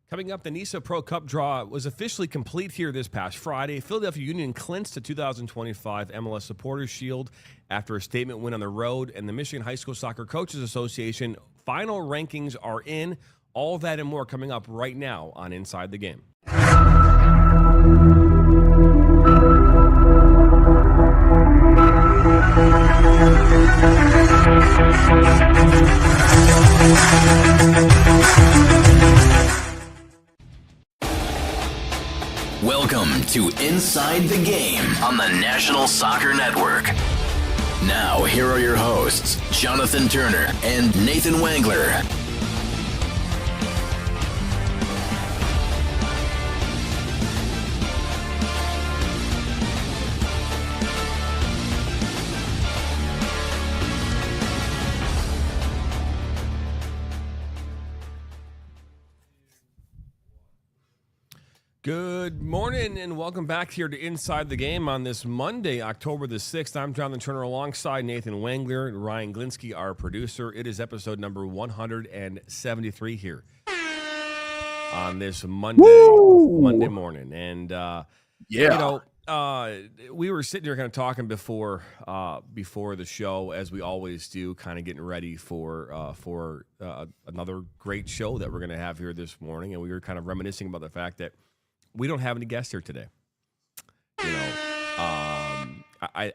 Coming up, the NISA Pro Cup draw was officially complete here this past Friday. Philadelphia Union clinched the 2025 MLS Supporters Shield after a statement win on the road, and the Michigan High School Soccer Coaches Association final rankings are in. All that and more coming up right now on Inside the Game. Welcome to Inside the Game on the National Soccer Network. Now, here are your hosts, Jonathan Turner and Nathan Wangler. Good morning and welcome back here to Inside the Game on this Monday, October the 6th. I'm Jonathan Turner alongside Nathan Wangler and Ryan Glinsky, our producer. It is episode number 173 here on this Monday morning. And, we were sitting here kind of talking before the show, as we always do, kind of getting ready for another great show that we're going to have here this morning. And we were kind of reminiscing about the fact that we don't have any guests here today. You know, I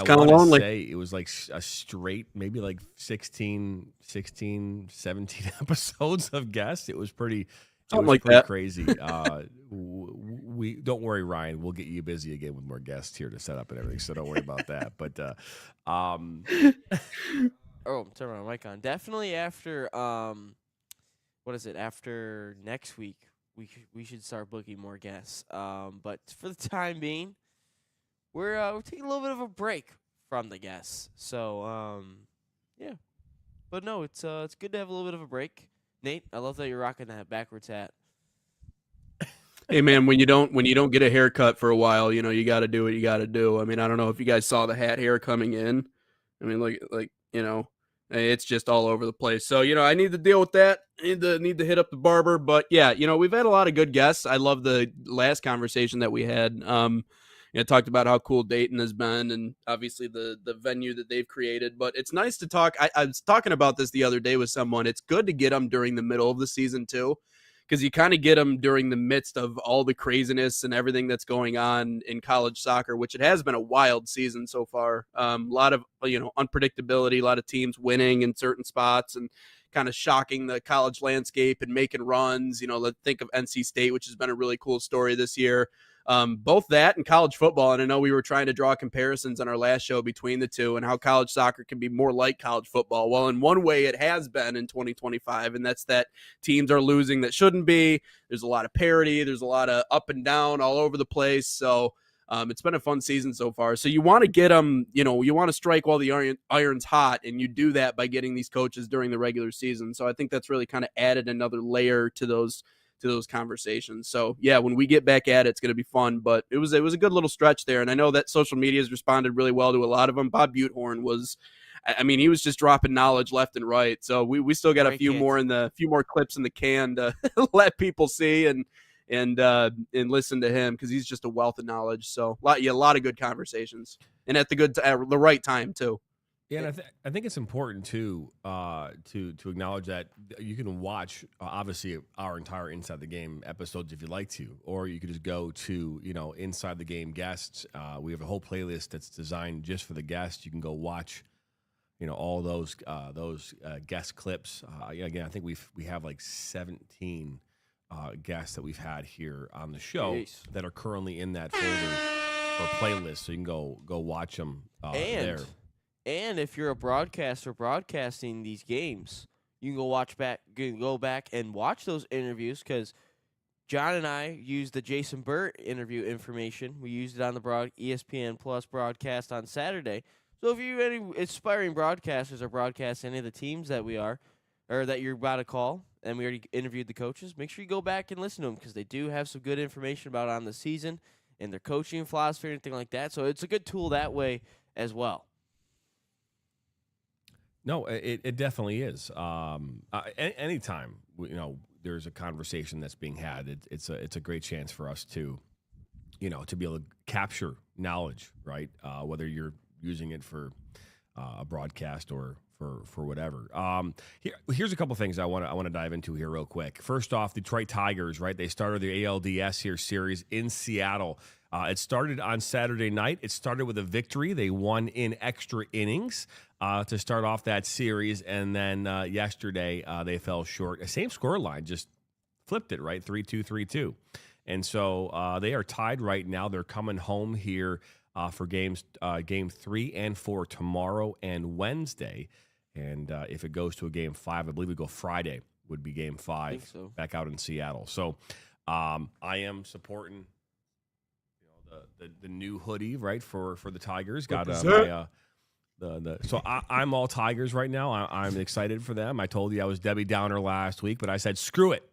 want to say it was like a straight, maybe like 16, 17 episodes of guests. It was pretty crazy. We don't worry, Ryan. We'll get you busy again with more guests here to set up and everything. So don't worry about that. But turn my mic on. Definitely after after next week. We should start booking more guests. But for the time being, we're taking a little bit of a break from the guests. So yeah. But no, it's good to have a little bit of a break. Nate, I love that you're rocking that backwards hat. Hey man, when you don't get a haircut for a while, you know, you got to do what you got to do. I mean, I don't know if you guys saw the hat hair coming in. I mean, like you know, it's just all over the place. So, you know, I need to deal with that. I need to hit up the barber. But yeah, you know, we've had a lot of good guests. I love the last conversation that we had. Talked about how cool Dayton has been and obviously the venue that they've created. But it's nice to talk. I was talking about this the other day with someone. It's good to get them during the middle of the season too, because you kind of get them during the midst of all the craziness and everything that's going on in college soccer, which it has been a wild season so far. A lot of, unpredictability, a lot of teams winning in certain spots and kind of shocking the college landscape and making runs. You know, let's think of NC State, which has been a really cool story this year. Both that and college football. And I know we were trying to draw comparisons on our last show between the two and how college soccer can be more like college football. Well, in one way it has been in 2025, and that's that teams are losing that shouldn't be. There's a lot of parity. There's a lot of up and down all over the place. So it's been a fun season so far. So you want to get them, you want to strike while the iron's hot, and you do that by getting these coaches during the regular season. So I think that's really kind of added another layer to those conversations. So yeah, when we get back at it, it's going to be fun, but it was a good little stretch there. And I know that social media has responded really well to a lot of them. Bob Butehorn he was just dropping knowledge left and right. So we still got a few more clips in the can to let people see and listen to him, because he's just a wealth of knowledge. So a lot of good conversations, and at the right time too. Yeah, and I think it's important too to acknowledge that you can watch obviously our entire Inside the Game episodes if you'd like to, or you could just go to Inside the Game guests. We have a whole playlist that's designed just for the guests. You can go watch all those guest clips. Again, I think we have like 17 guests that we've had here on the show that are currently in that folder or playlist, so you can go watch them there. And if you're a broadcaster broadcasting these games, you can go back and watch those interviews, because John and I used the Jason Burt interview information. We used it on the ESPN Plus broadcast on Saturday. So if you any aspiring broadcasters are broadcasting any of the teams that we are, or that you're about to call, and we already interviewed the coaches, make sure you go back and listen to them, because they do have some good information about on the season and their coaching philosophy and anything like that. So it's a good tool that way as well. No, it definitely is. Anytime there's a conversation that's being had. It's a great chance for us to, to be able to capture knowledge, right? Whether you're using it for a broadcast or for whatever. Here's a couple things I want to dive into here real quick. First off, Detroit Tigers, right? They started the ALDS here series in Seattle. It started on Saturday night. It started with a victory. They won in extra innings to start off that series, and then yesterday they fell short. Same score line, just flipped it, right? 3-2, 3-2. And so they are tied right now. They're coming home here for game 3 and 4 tomorrow and Wednesday. And if it goes to a game 5, I believe we go Friday would be game 5 back out in Seattle. So I am supporting the new hoodie, right, for the Tigers. Got so I'm all Tigers right now. I'm excited for them. I told you I was Debbie Downer last week, but I said screw it.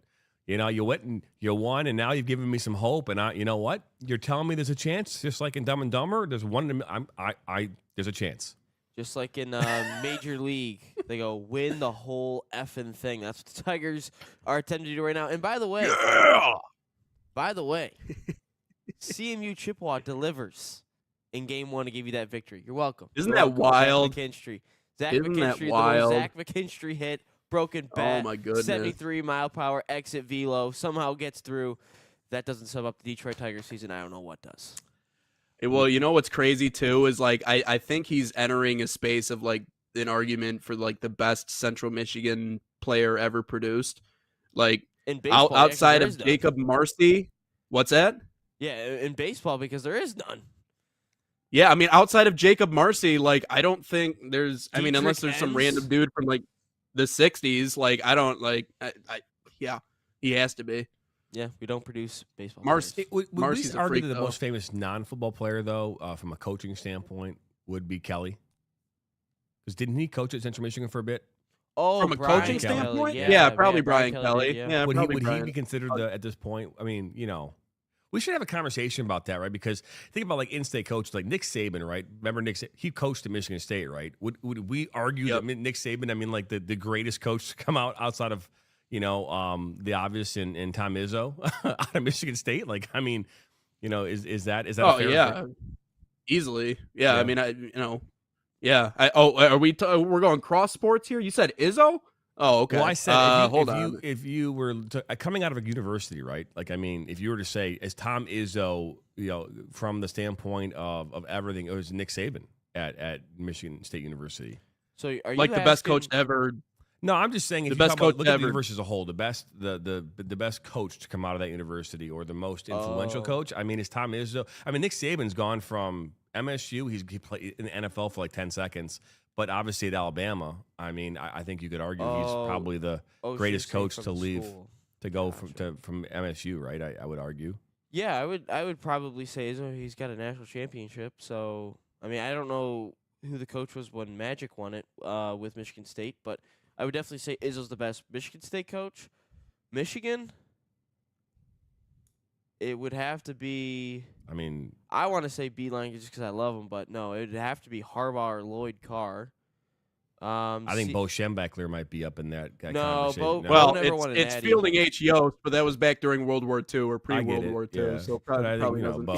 You went and you won, and now you've given me some hope. And you know what? You're telling me there's a chance, just like in Dumb and Dumber. There's there's a chance. Just like in Major League, they go win the whole effing thing. That's what the Tigers are attempting to do right now. And by the way, CMU Chippewa delivers in game 1 to give you that victory. You're welcome. Isn't that wild? Zach Isn't that McKinstry, wild? The Zach McKinstry hit, broken bat. Oh my goodness! 73 mile per hour exit velo somehow gets through. That doesn't sum up the Detroit Tigers season. I don't know what does. Well, you know what's crazy too is like I think he's entering a space of like an argument for like the best Central Michigan player ever produced. Like in baseball, outside of Jacob Marcy. What's that? Yeah, in baseball, because there is none. Yeah, I mean, outside of Jacob Marcy, like I don't think there's. I mean, unless there's some random dude from like the '60s, like I don't like. Yeah, he has to be. Yeah, we don't produce baseball. Marcy, would we Marcy's argue that the most famous non-football player, though, from a coaching standpoint, would be Kelly? Because didn't he coach at Central Michigan for a bit? Oh, from a Brian coaching Kelly. standpoint, yeah, probably Brian Kelly. Yeah, Would he be considered at this point? I mean, we should have a conversation about that, right? Because think about like in-state coach like Nick Saban, right? Remember Nick? He coached at Michigan State, right? Would we argue that Nick Saban? I mean, like the greatest coach to come out outside of the obvious in Tom Izzo out of Michigan State? Like, I mean, is that Oh a fair yeah, easily. Yeah, I mean, yeah. Are we? We're going cross sports here. You said Izzo. Oh, okay. Well, I said if you were coming out of a university, right? Like, I mean, if you were to say, is Tom Izzo, from the standpoint of everything, it was Nick Saban at Michigan State University. So are you like the best coach ever? No, I'm just saying if the you best coach look at the ever. university as a whole, the best coach to come out of that university or the most influential coach. I mean, is Tom Izzo. I mean, Nick Saban's gone from MSU. He played in the NFL for like 10 seconds. But obviously at Alabama, I mean, I think you could argue he's probably the greatest coach to leave to go from MSU, right? I would argue. Yeah, I would probably say he's got a national championship. So I mean, I don't know who the coach was when Magic won it with Michigan State, but I would definitely say Izzo's the best Michigan State coach. Michigan, it would have to be. I mean, I want to say Beeline just because I love him, but no, it would have to be Harbaugh or Lloyd Carr. I think Bo Schembechler might be up in that no, conversation. Bo Well, it's Fielding H. Yost, but that was back during World War II or pre-World War II. Yeah. So probably doesn't. Bo.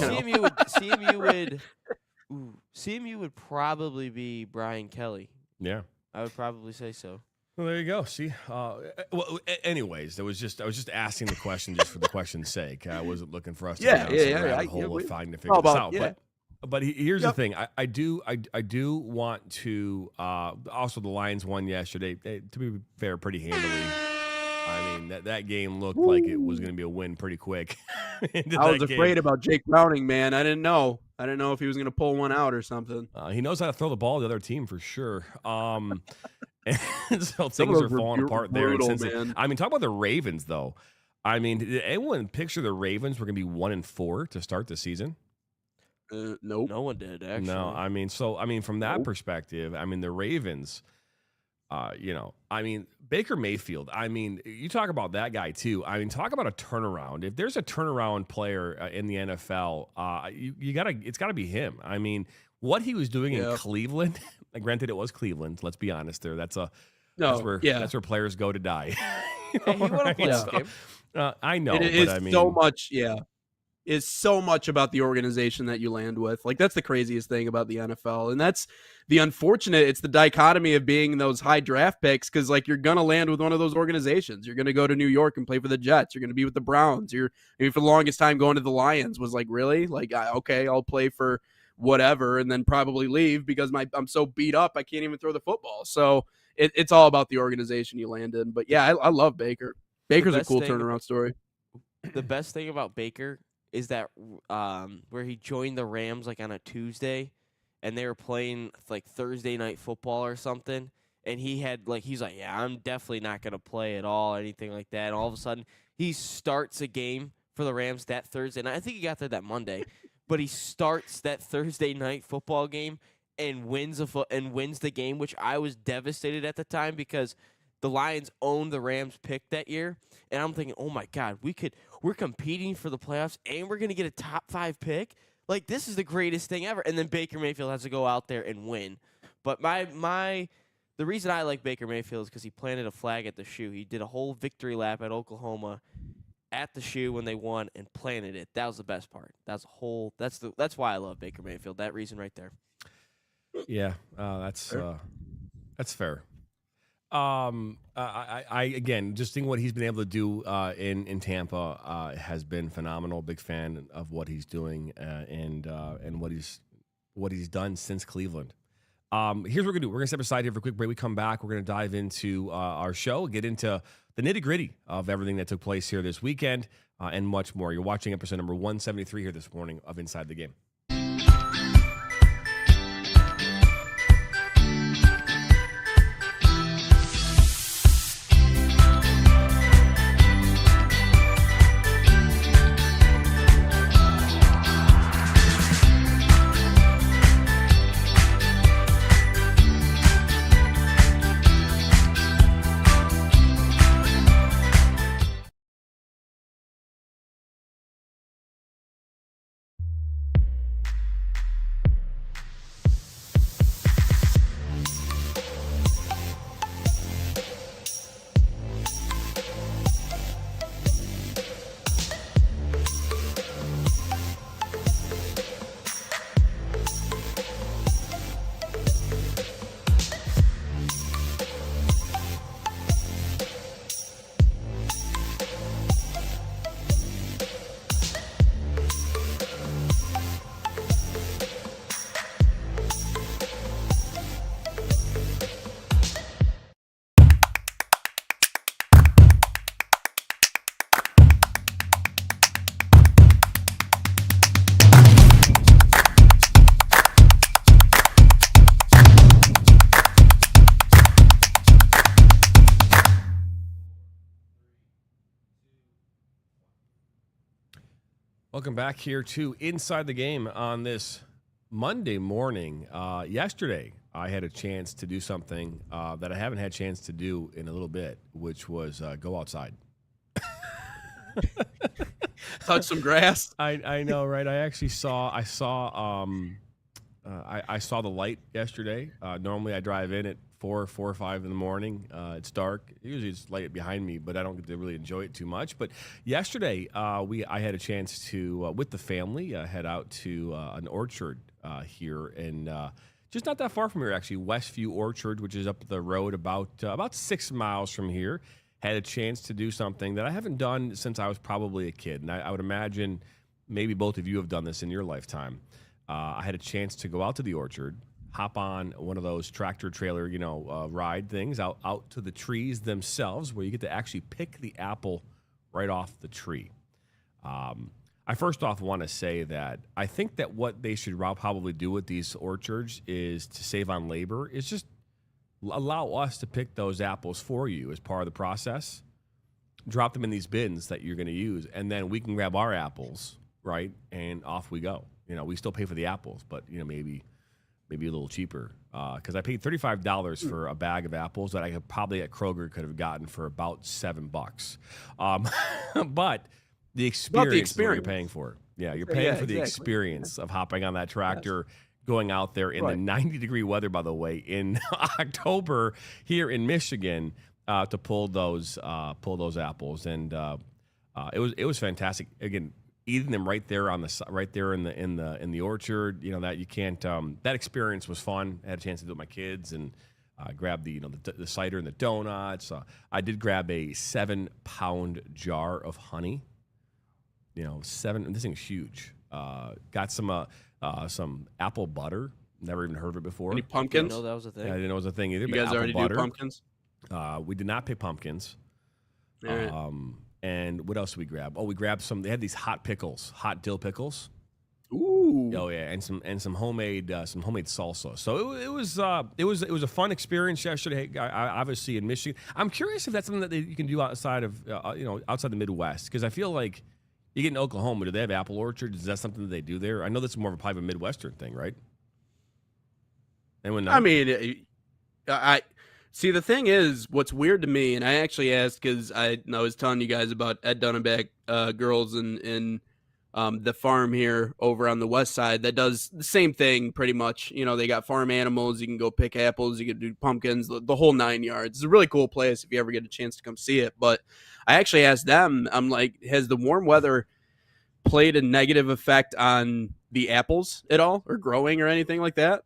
CMU would probably be Brian Kelly. Yeah, I would probably say so. Well, there you go. See, well, anyways, I was just asking the question just for the question's sake. I wasn't looking for us to Yeah, go down some rabbit hole of trying to figure this out. But here's the thing. I do want to. Also, the Lions won yesterday. To be fair, pretty handily. I mean, that game looked like it was going to be a win pretty quick. I was afraid about Jake Browning, man. I didn't know if he was going to pull one out or something. He knows how to throw the ball to the other team for sure. And so things are falling apart there. Man. I mean, talk about the Ravens, though. I mean, did anyone picture the Ravens were going to be 1-4 to start the season? Nope. No one did, actually. No, I mean, from that perspective, I mean, the Ravens, I mean, Baker Mayfield, I mean, you talk about that guy too. I mean, talk about a turnaround. If there's a turnaround player in the NFL, it's gotta be him. I mean, what he was doing in Cleveland, granted it was Cleveland, let's be honest there. That's a No, that's where players go to die. Hey, he won a playoff So, game. I know, It is but I mean, so much. Yeah, it's so much about the organization that you land with. Like that's the craziest thing about the NFL, and that's the unfortunate. It's the dichotomy of being those high draft picks because like you're gonna land with one of those organizations. You're gonna go to New York and play for the Jets. You're gonna be with the Browns. I mean, for the longest time, going to the Lions was like really like okay, I'll play for whatever, and then probably leave because I'm so beat up I can't even throw the football. So it's all about the organization you land in. But yeah, I love Baker. Baker's a cool turnaround story. The best thing about Baker is that where he joined the Rams like on a Tuesday, and they were playing like Thursday night football or something, and he's like, yeah, I'm definitely not gonna play at all, anything like that. And all of a sudden, he starts a game for the Rams that Thursday night. I think he got there that Monday, but he starts that Thursday night football game and wins the game, which I was devastated at the time because the Lions owned the Rams pick that year, and I'm thinking, oh my God, we're competing for the playoffs, and we're gonna get a top 5 pick. Like this is the greatest thing ever. And then Baker Mayfield has to go out there and win. But the reason I like Baker Mayfield is because he planted a flag at the shoe. He did a whole victory lap at Oklahoma at the shoe when they won and planted it. That was the best part. That's why I love Baker Mayfield. That reason right there. Yeah, that's fair. I again, just seeing what he's been able to do in Tampa has been phenomenal. Big fan of what he's doing and what he's done since Cleveland. Here's what we're gonna do. We're gonna step aside here for a quick break. We come back. We're gonna dive into our show, get into the nitty gritty of everything that took place here this weekend and much more. You're watching episode number 173 here this morning of Inside the Game. Welcome back here to Inside the Game on this Monday morning. Yesterday, I had a chance to do something that I haven't had a chance to do in a little bit, which was go outside. Touch some grass. I know, right? I saw the light yesterday. Normally, I drive in at 4 or 5 in the morning. It's dark. Usually, it's light behind me, but I don't get to really enjoy it too much. But yesterday, I had a chance to, with the family, head out to an orchard here, and just not that far from here, actually, Westview Orchard, which is up the road about 6 miles from here. Had a chance to do something that I haven't done since I was probably a kid, and I would imagine maybe both of you have done this in your lifetime. I had a chance to go out to the orchard, hop on one of those tractor trailer, ride things out to the trees themselves, where you get to actually pick the apple right off the tree. I first off want to say that I think that what they should probably do with these orchards is to save on labor, is just allow us to pick those apples for you as part of the process. Drop them in these bins that you're going to use, and then we can grab our apples, right, and off we go. We still pay for the apples, but maybe a little cheaper. Because I paid $35 for a bag of apples that I could probably at Kroger could have gotten for about $7. But the experience is what you're paying for. Yeah, you're paying for the experience of hopping on that tractor, going out there in the 90-degree weather, by the way, in October here in Michigan to pull those apples, and it was fantastic. Again, eating them right there in the orchard. You know that you can't. That experience was fun. I had a chance to do it with my kids and grab the cider and the donuts. I did grab a 7-pound jar of honey. This thing's huge. Got some apple butter. Never even heard of it before. Any pumpkins? Didn't know that was a thing. Yeah, I didn't know it was a thing either. You but guys apple already butter. do pumpkins? We did not pick pumpkins. All right. And what else did we grab? Oh, we grabbed some. They had these hot dill pickles. Ooh. Oh yeah, and some homemade salsa. So it was a fun experience yesterday. Obviously in Michigan. I'm curious if that's something that you can do outside of outside the Midwest, because I feel like you get in Oklahoma. Do they have apple orchards? Is that something that they do there? I know that's more of a Midwestern thing, right? Anyone know? I mean, I see. The thing is, what's weird to me, and I actually asked because I was telling you guys about Ed Dunnenbeck girls in the farm here over on the west side that does the same thing pretty much. They got farm animals. You can go pick apples. You can do pumpkins, the whole 9 yards. It's a really cool place if you ever get a chance to come see it. But I actually asked them, I'm like, has the warm weather played a negative effect on the apples at all, or growing or anything like that?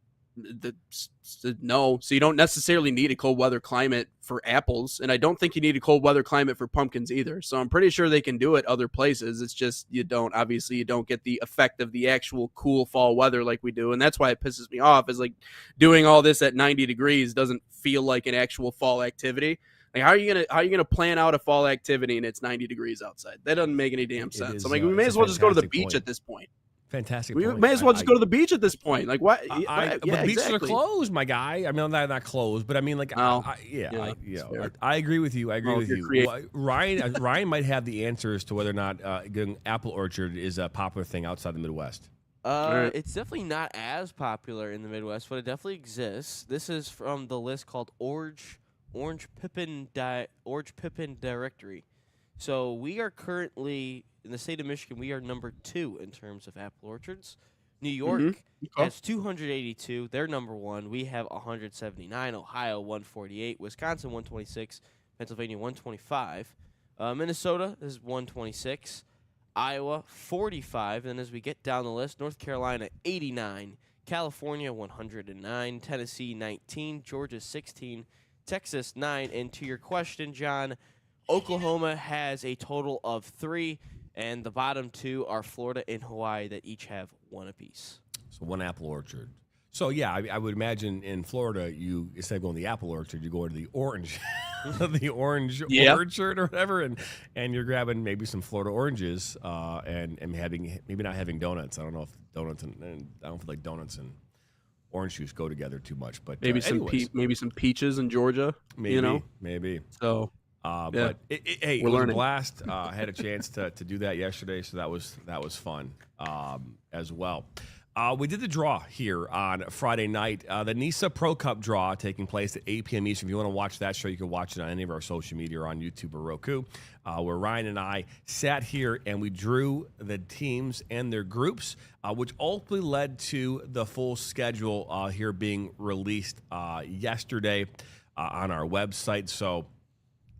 No. So you don't necessarily need a cold weather climate for apples, and I don't think you need a cold weather climate for pumpkins either. So I'm pretty sure they can do it other places. It's just you don't get the effect of the actual cool fall weather like we do, and that's why it pisses me off. Is like doing all this at 90 degrees doesn't feel like an actual fall activity. Like how are you gonna plan out a fall activity and it's 90 degrees outside? That doesn't make any damn sense. I'm like, we may as well just go to the beach at this point. Fantastic. We point. may as well just go to the beach at this point. Like what? But beaches are closed, my guy. I mean, not closed, but I mean, like, I agree with you. I agree with you. Ryan might have the answers to whether or not getting apple orchard is a popular thing outside the Midwest. It's definitely not as popular in the Midwest, but it definitely exists. This is from the list called Orange Pippin Directory. So we are currently in the state of Michigan. We are number 2 in terms of apple orchards. New York has 282. They're number 1. We have 179. Ohio 148. Wisconsin 126. Pennsylvania 125. Minnesota is 126. Iowa 45. And as we get down the list, North Carolina 89. California 109. Tennessee 19. Georgia 16. Texas 9. And to your question, John, Oklahoma has a total of 3, and the bottom 2 are Florida and Hawaii that each have 1 apiece. So 1 apple orchard. So yeah, I would imagine in Florida, you instead of going to the apple orchard, you go to the orange, orchard or whatever, and you're grabbing maybe some Florida oranges, and maybe not having donuts. I don't know if donuts and I don't feel like donuts and orange juice go together too much, but maybe some peaches in Georgia. Maybe. So. But it was a blast. I had a chance to do that yesterday, so that was fun as well. We did the draw here on Friday night, the NISA Pro Cup draw taking place at 8 p.m. Eastern. If you want to watch that show, you can watch it on any of our social media or on YouTube or Roku, where Ryan and I sat here and we drew the teams and their groups, which ultimately led to the full schedule here being released yesterday on our website. So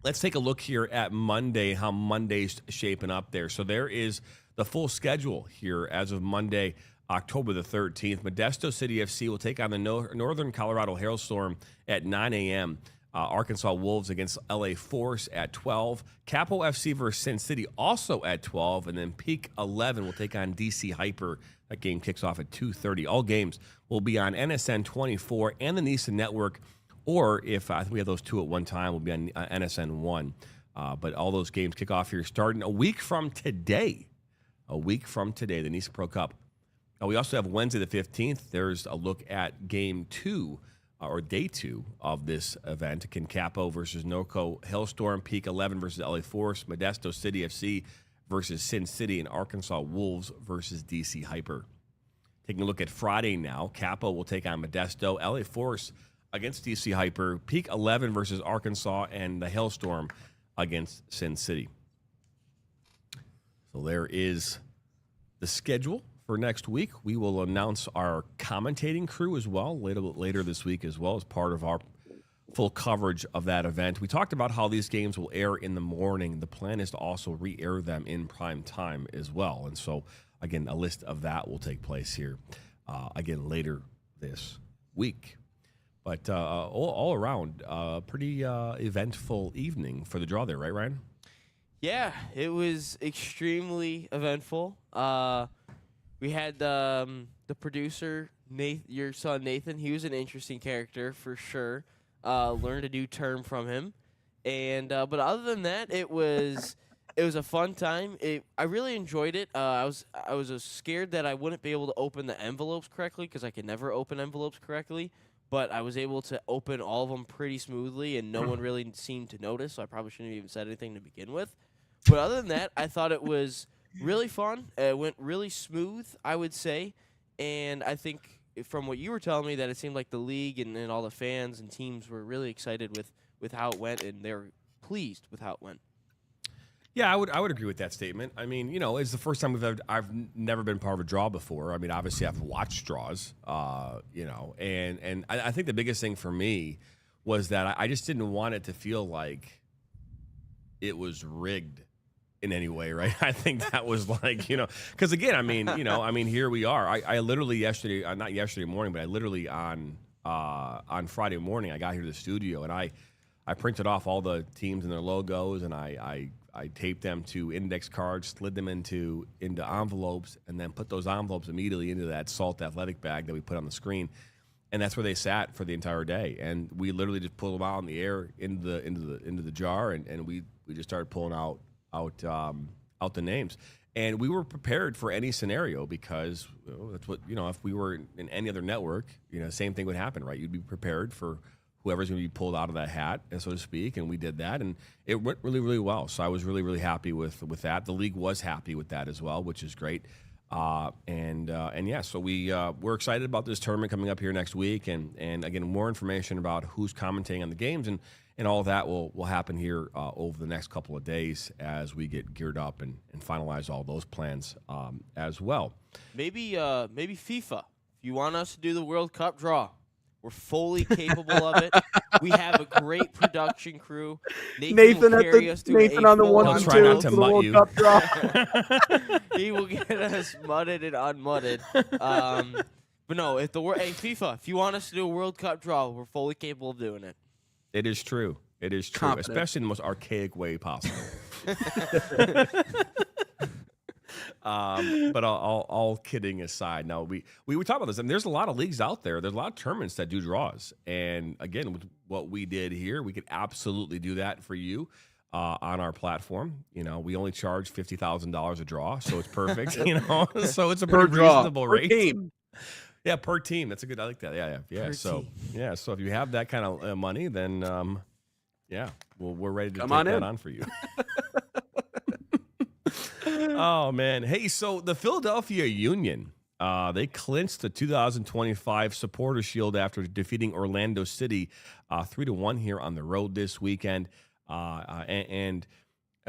let's take a look here at Monday, how Monday's shaping up there. So there is the full schedule here as of Monday, October the 13th. Modesto City FC will take on the Northern Colorado Hailstorm at 9 a.m. Arkansas Wolves against LA Force at 12. Capo FC versus Sin City also at 12. And then Peak 11 will take on DC Hyper. That game kicks off at 2:30. All games will be on NSN 24 and the NISA Network. Or if I think we have those 2 at one time, we'll be on NSN 1. But all those games kick off here starting a week from today. The NISA Pro Cup. We also have Wednesday the 15th. There's a look at game 2 or day 2 of this event. Capo versus Norco Hailstorm, Peak 11 versus LA Force, Modesto City FC versus Sin City, and Arkansas Wolves versus DC Hyper. Taking a look at Friday now, Capo will take on Modesto, LA Force against DC Hyper, Peak 11 versus Arkansas, and the Hailstorm against Sin City. So there is the schedule for next week. We will announce our commentating crew as well later this week as well as part of our full coverage of that event. We talked about how these games will air in the morning. The plan is to also re-air them in prime time as well. And so, again, a list of that will take place here, again, later this week. But all around, pretty eventful evening for the draw there, right, Ryan? Yeah, it was extremely eventful. We had the producer, your son Nathan. He was an interesting character for sure. Learned a new term from him, and but other than that, it was a fun time. I really enjoyed it. I was scared that I wouldn't be able to open the envelopes correctly because I could never open envelopes correctly. But I was able to open all of them pretty smoothly, and no one really seemed to notice. So I probably shouldn't have even said anything to begin with. But other than that, I thought it was really fun. It went really smooth, I would say, and I think, from what you were telling me, that it seemed like the league and all the fans and teams were really excited with how it went, and they're pleased with how it went. Yeah, I would agree with that statement. I mean, it's the first time I've never been part of a draw before. I mean, obviously I've watched draws, and I think the biggest thing for me was that I just didn't want it to feel like it was rigged in any way, right? I think that was like, because again, I mean, here we are. I literally yesterday, not yesterday morning, but I literally on Friday morning, I got here to the studio and I printed off all the teams and their logos, and I taped them to index cards, slid them into envelopes, and then put those envelopes immediately into that Salt Athletic bag that we put on the screen, and that's where they sat for the entire day. And we literally just pulled them out in the air into the jar, and we just started pulling out the names. And we were prepared for any scenario because that's what if we were in any other network, same thing would happen, right? You'd be prepared for whoever's going to be pulled out of that hat, so to speak, and we did that, and it went really, really well. So I was really, really happy with that. The league was happy with that as well, which is great. And yeah, so we're excited about this tournament coming up here next week, and again, more information about who's commentating on the games and all of that will happen here over the next couple of days as we get geared up and finalize all those plans as well. Maybe FIFA, if you want us to do the World Cup draw. We're fully capable of it. We have a great production crew. Nathan on the 1 and 2 try not to for the mutt World you. Cup draw. He will get us mudded and unmudded. But no, FIFA, if you want us to do a World Cup draw, we're fully capable of doing it. It is true. It is true, Confident. especially in the most archaic way possible. But all kidding aside, now we talk about this, and there's a lot of leagues out there. There's a lot of tournaments that do draws, and again, with what we did here, we could absolutely do that for you on our platform. We only charge $50,000 a draw, so it's perfect. So it's a pretty reasonable rate. Team. Yeah, per team. That's a good. I like that. Yeah. Per So team. yeah. So if you have that kind of money, then yeah, we're ready to Come take on that in. on for you. Oh man. Hey, so the Philadelphia Union, they clinched the 2025 Supporter Shield after defeating Orlando City 3-1 here on the road this weekend. And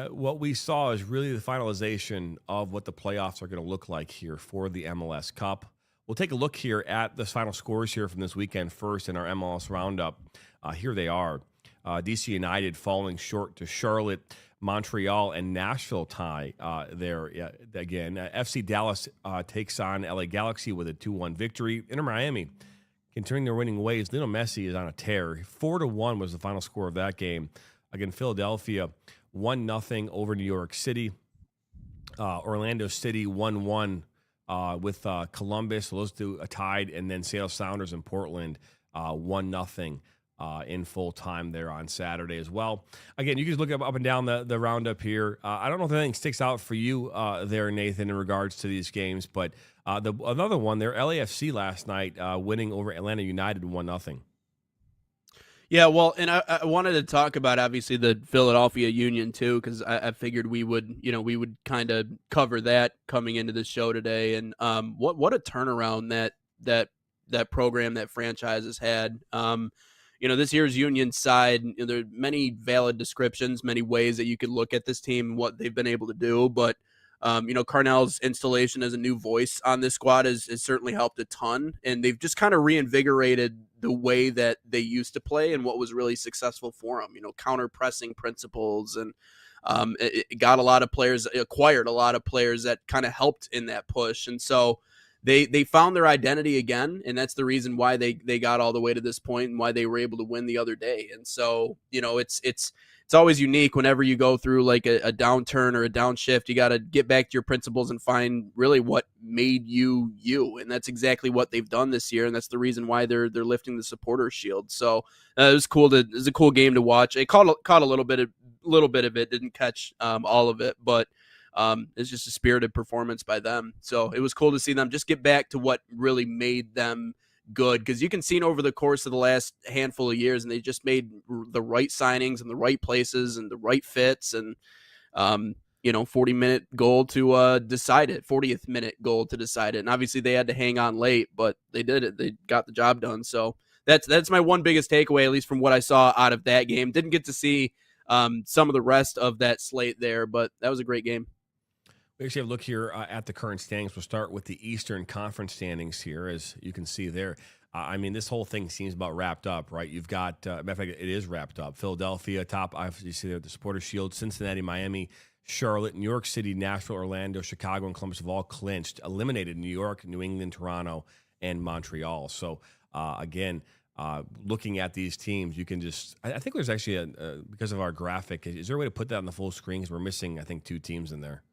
what we saw is really the finalization of what the playoffs are going to look like here for the MLS Cup. We'll take a look here at the final scores here from this weekend first in our MLS Roundup. Here they are. DC United falling short to Charlotte. Montreal and Nashville tie there again. FC Dallas takes on LA Galaxy with a 2-1 victory. Inter Miami continuing their winning ways. Lionel Messi is on a tear. 4-1 was the final score of that game. Again, Philadelphia 1-0 over New York City. Orlando City 1-1 with Columbus. Those two tied, and then Seattle Sounders and Portland 1-0. In full time there on Saturday as well. Again, you can just look up and down the roundup here. I don't know if anything sticks out for you there, Nathan, in regards to these games, but another one there, LAFC last night winning over Atlanta United 1-0. Yeah, well, and I wanted to talk about obviously the Philadelphia Union too, because I figured we would kind of cover that coming into the show today, and what a turnaround that program, that franchise has had. This year's Union side, there are many valid descriptions, many ways that you could look at this team and what they've been able to do. But Carnell's installation as a new voice on this squad has certainly helped a ton, and they've just kind of reinvigorated the way that they used to play and what was really successful for them. Counter pressing principles, and it got a lot of players, acquired a lot of players that kind of helped in that push, and so they found their identity again, and that's the reason why they got all the way to this point and why they were able to win the other day. And so it's always unique whenever you go through like a downturn or a downshift. You got to get back to your principles and find really what made you, and that's exactly what they've done this year, and that's the reason why they're lifting the supporter shield. So it was cool. It was a cool game to watch. It caught a little bit of it, didn't catch all of it, but it's just a spirited performance by them. So it was cool to see them just get back to what really made them good, because you can see over the course of the last handful of years, and they just made the right signings in the right places and the right fits, and 40-minute goal to decide it, 40th minute goal to decide it. And obviously they had to hang on late, but they did it. They got the job done. So that's my one biggest takeaway, at least from what I saw out of that game. Didn't get to see some of the rest of that slate there, but that was a great game. We actually have a look here at the current standings. We'll start with the Eastern Conference standings here, as you can see there. This whole thing seems about wrapped up, right? You've got, matter of fact, it is wrapped up. Philadelphia, top, you see there, the Supporters Shield, Cincinnati, Miami, Charlotte, New York City, Nashville, Orlando, Chicago, and Columbus have all clinched, eliminated New York, New England, Toronto, and Montreal. So, looking at these teams, you can just, I think there's actually, because of our graphic, is there a way to put that on the full screen? Because we're missing, I think, 2 teams in there.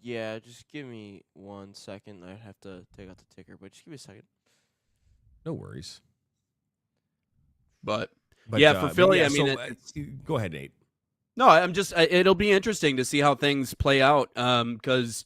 Yeah, just give me 1 second. I have to take out the ticker, but just give me a second. No worries. But yeah, for Philly, go ahead, Nate. No, it'll be interesting to see how things play out, because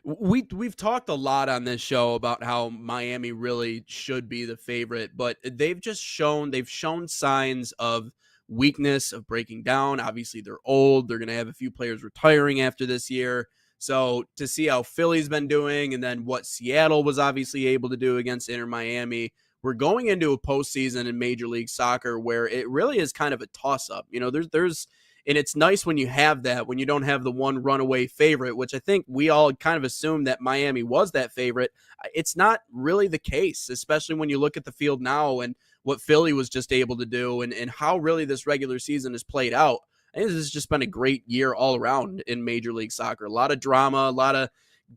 we've talked a lot on this show about how Miami really should be the favorite, but they've shown signs of weakness, of breaking down. Obviously, they're old. They're going to have a few players retiring after this year. So to see how Philly's been doing, and then what Seattle was obviously able to do against Inter Miami, we're going into a postseason in Major League Soccer where it really is kind of a toss-up. There's and it's nice when you have that, when you don't have the one runaway favorite, which I think we all kind of assumed that Miami was that favorite. It's not really the case, especially when you look at the field now and what Philly was just able to do, and how really this regular season has played out. I think this has just been a great year all around in Major League Soccer. A lot of drama, a lot of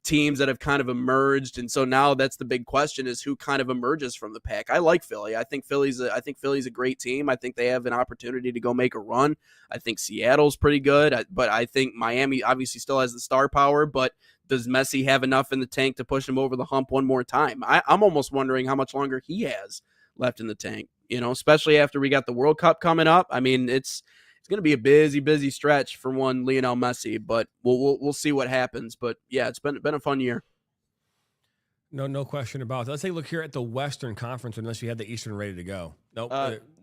teams that have kind of emerged, and so now that's the big question, is who kind of emerges from the pack. I like Philly. I think Philly's a great team. I think they have an opportunity to go make a run. I think Seattle's pretty good, but I think Miami obviously still has the star power, but does Messi have enough in the tank to push him over the hump one more time? I'm almost wondering how much longer he has left in the tank, especially after we got the World Cup coming up. It's going to be a busy stretch for one Lionel Messi, but we'll see what happens. But yeah, it's been a fun year. No question about it. Let's take a look here at the Western Conference, unless you had the Eastern ready to go. Nope.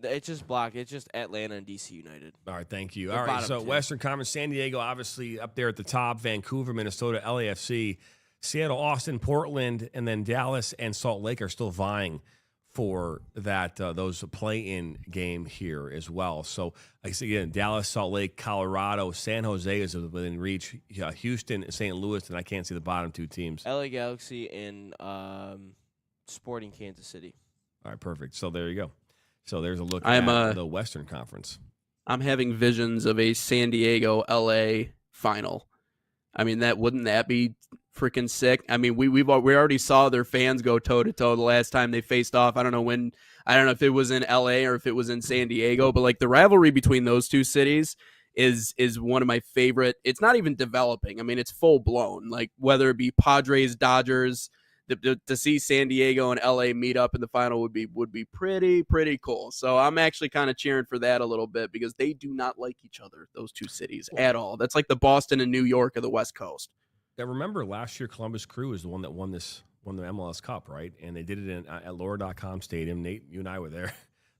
It's just blocked. It's just Atlanta and DC United. All right, thank you. All right, so 2. Western Conference, San Diego obviously up there at the top, Vancouver, Minnesota, LAFC, Seattle, Austin, Portland, and then Dallas and Salt Lake are still vying for that those play-in game here as well. So, like I said, again, Dallas, Salt Lake, Colorado, San Jose is within reach. Houston, St. Louis, and I can't see the bottom 2 teams. LA Galaxy and Sporting Kansas City. All right, perfect. So there you go. So there's a look at the Western Conference. I'm having visions of a San Diego LA final. Wouldn't that be freaking sick? We already saw their fans go toe to toe the last time they faced off. I don't know if it was in LA or if it was in San Diego, but like the rivalry between those 2 cities is one of my favorite. It's not even developing. It's full blown. Like whether it be Padres, Dodgers, to see San Diego and LA meet up in the final would be pretty cool. So I'm actually kind of cheering for that a little bit, because they do not like each other, those 2 cities, at all. That's like the Boston and New York of the West Coast. Yeah, remember last year Columbus Crew was the one that won the MLS Cup, right? And they did it at Laura.com Stadium. Nate, you and I were there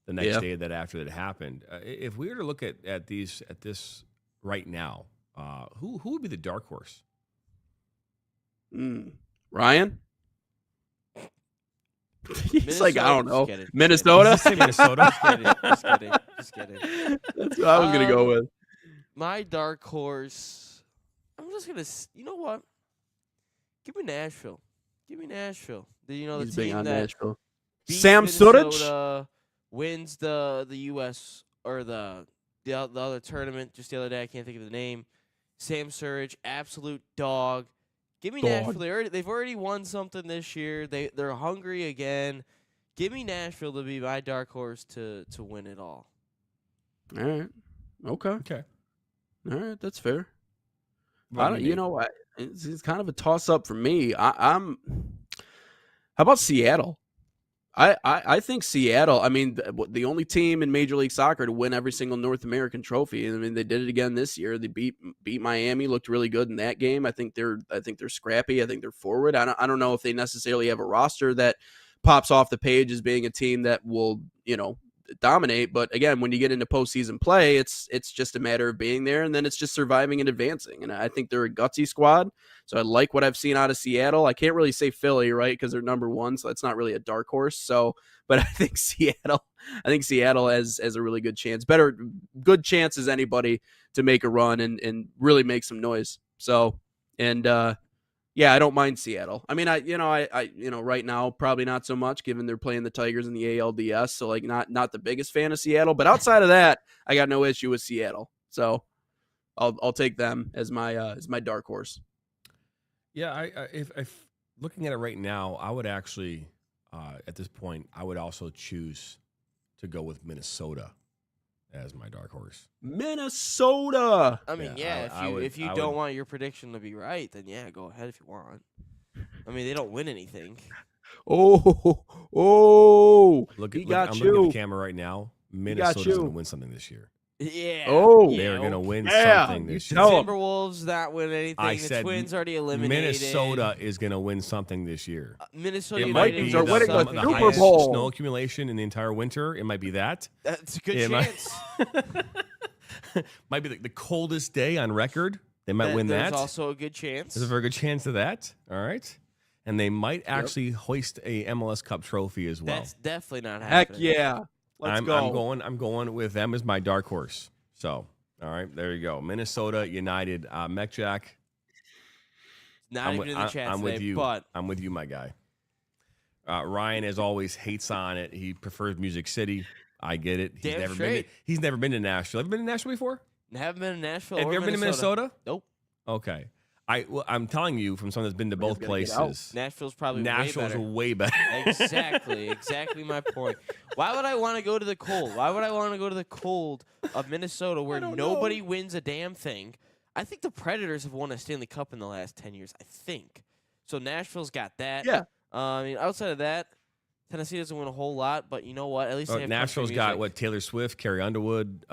the next day after that happened. If we were to look at this right now, who would be the dark horse? Ryan? He's like, I don't know. Kidding. Minnesota? Minnesota. Just kidding. That's what I was going to go with. My dark horse, I'm just going to, you know what? Give me Nashville. Give me Nashville. You know, the He's big team on that Nashville. beats Sam Suric? Minnesota, wins the U.S. or the other tournament just the other day. I can't think of the name. Sam Suric, absolute dog. Give me Dog. Nashville. They've already won something this year. They're hungry again. Give me Nashville to be my dark horse to win it all. All right. Okay. Okay. All right. That's fair. What I about don't, you, you know, it's kind of a toss up for me. I'm. How about Seattle? I think Seattle. I mean, the only team in Major League Soccer to win every single North American trophy. I mean, they did it again this year. They beat Miami. Looked really good in that game. I think they're scrappy. I think they're forward. I don't know if they necessarily have a roster that pops off the page as being a team that will, you know, dominate. But again, when you get into postseason play, it's just a matter of being there, and then it's just surviving and advancing. And I think they're a gutsy squad. So I like what I've seen out of Seattle. I can't really say Philly, right, because they're number one, so that's not really a dark horse. So, but I think Seattle has a really good chance, good chance as anybody to make a run and really make some noise. So, and yeah, I don't mind Seattle. I mean, I right now probably not so much, given they're playing the Tigers in the ALDS. So like not the biggest fan of Seattle, but outside of that, I got no issue with Seattle. So I'll take them as my dark horse. Yeah, if looking at it right now, I would actually at this point I would also choose to go with Minnesota as my dark horse. Minnesota. I mean, if you don't want your prediction to be right, then yeah, go ahead if you want. I mean, they don't win anything. Oh, I'm looking you. at the camera right now. Minnesota's going to win something this year. Yeah. Oh, they're going to win something this year. The Timberwolves not win anything. I the said Twins already eliminated. Minnesota is going to win something this year. Minnesota Vikings are winning the the Super highest Bowl. snow accumulation in the entire winter. It might be that. That's a good chance. Might be the coldest day on record. They might win that. There's also a good chance. There's a very good chance of that. All right. And they might actually hoist a MLS Cup trophy as well. That's definitely not Heck happening. yeah. Let's go. I'm going with them as my dark horse. So, all right, there you go. Minnesota United. Mech Jack. Not even in the chat I'm today, with you. but I'm with you, my guy. Ryan, as always, hates on it. He prefers Music City. I get it. He's never been to Nashville. Have you been to Nashville before? Haven't been to Nashville. Have you ever been to Minnesota? Nope. Okay. I'm telling you from someone that's been to both places. Nashville's probably way better. Exactly my point. Why would I want to go to the cold? Why would I want to go to the cold of Minnesota where nobody wins a damn thing? I think the Predators have won a Stanley Cup in the last 10 years, I think. So Nashville's got that. Yeah. I mean, outside of that, Tennessee doesn't win a whole lot, but you know what? At least they have Nashville's country got music. Taylor Swift, Carrie Underwood.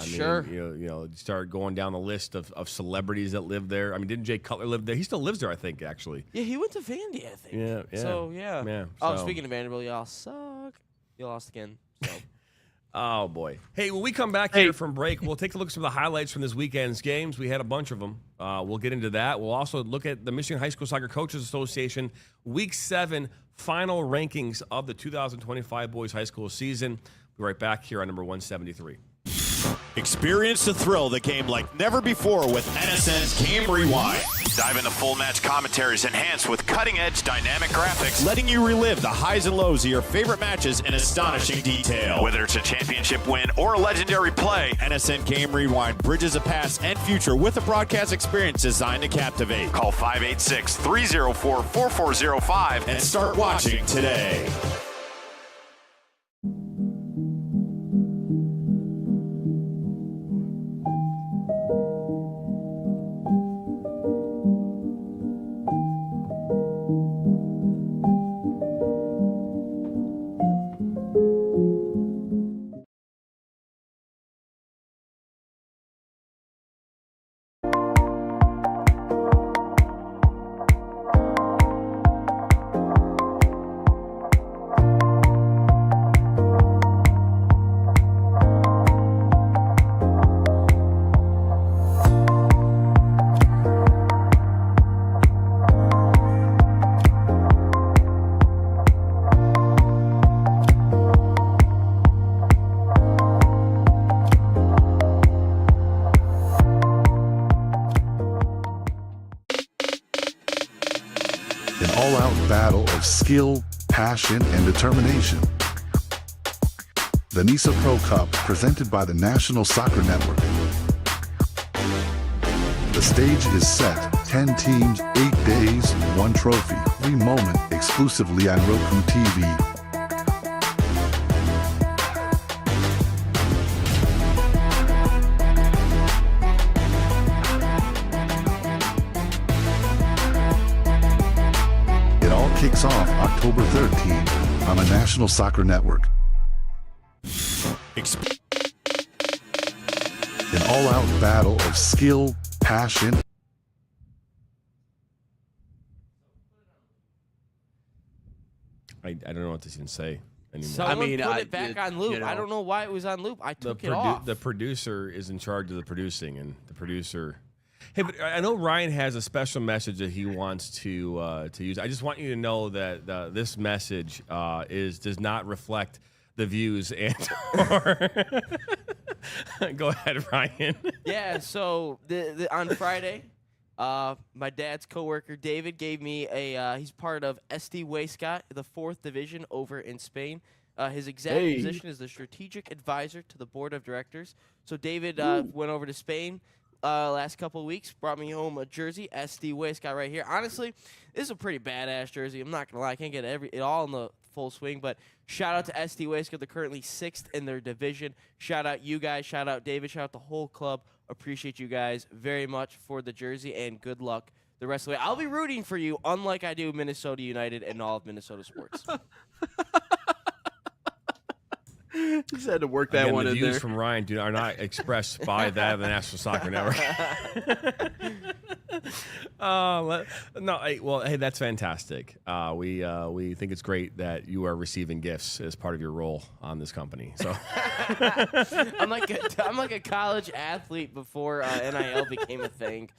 Sure. You start going down the list of celebrities that live there. I mean, didn't Jay Cutler live there? He still lives there, I think, actually. Yeah, he went to Vandy, I think. Yeah. So, yeah. Yeah. Oh, so. speaking of Vanderbilt, y'all suck. You lost again. So. Oh, boy. Hey, when we come back here from break, we'll take a look at some of the highlights from this weekend's games. We had a bunch of them. We'll get into that. We'll also look at the Michigan High School Soccer Coaches Association Week 7 final rankings of the 2025 boys high school season. We'll be right back here on number 173. Experience the thrill of the game like never before with NSN's Game Rewind. Dive into full match commentaries enhanced with cutting-edge dynamic graphics. Letting you relive the highs and lows of your favorite matches in astonishing detail. Whether it's a championship win or a legendary play, NSN Game Rewind bridges the past and future with a broadcast experience designed to captivate. Call 586-304-4405 and start watching today. An all-out battle of skill, passion, and determination. The NISA Pro Cup, presented by the National Soccer Network. The stage is set. 10 teams, 8 days, 1 trophy, 3 moment, exclusively on Roku TV. It all kicks off October 13th on the National Soccer Network. An all-out battle of skill, passion. I don't know what to even say anymore. Someone put it back on loop. I don't know why it was on loop. I took it off. The producer is in charge of the producing, and the producer. Hey, but I know Ryan has a special message that he wants to use. I just want you to know that this message does not reflect the views and. Go ahead, Ryan. Yeah. So on Friday. My dad's coworker David gave me he's part of SD Huesca, the 4th division over in Spain. His exact position is the strategic advisor to the board of directors. So David went over to Spain last couple of weeks, brought me home a jersey, SD Huesca right here. Honestly, this is a pretty badass jersey. I'm not going to lie. I can't get it all in the full swing, but shout out to SD Huesca. They're currently 6th in their division. Shout out you guys. Shout out David. Shout out the whole club. Appreciate you guys very much for the jersey, and good luck the rest of the way. I'll be rooting for you, unlike I do Minnesota United and all of Minnesota sports. Just had to work that one the in views there. from Ryan are not expressed by that of the National Soccer Network. Hey, that's fantastic. We think it's great that you are receiving gifts as part of your role on this company. So I'm like a college athlete before NIL became a thing.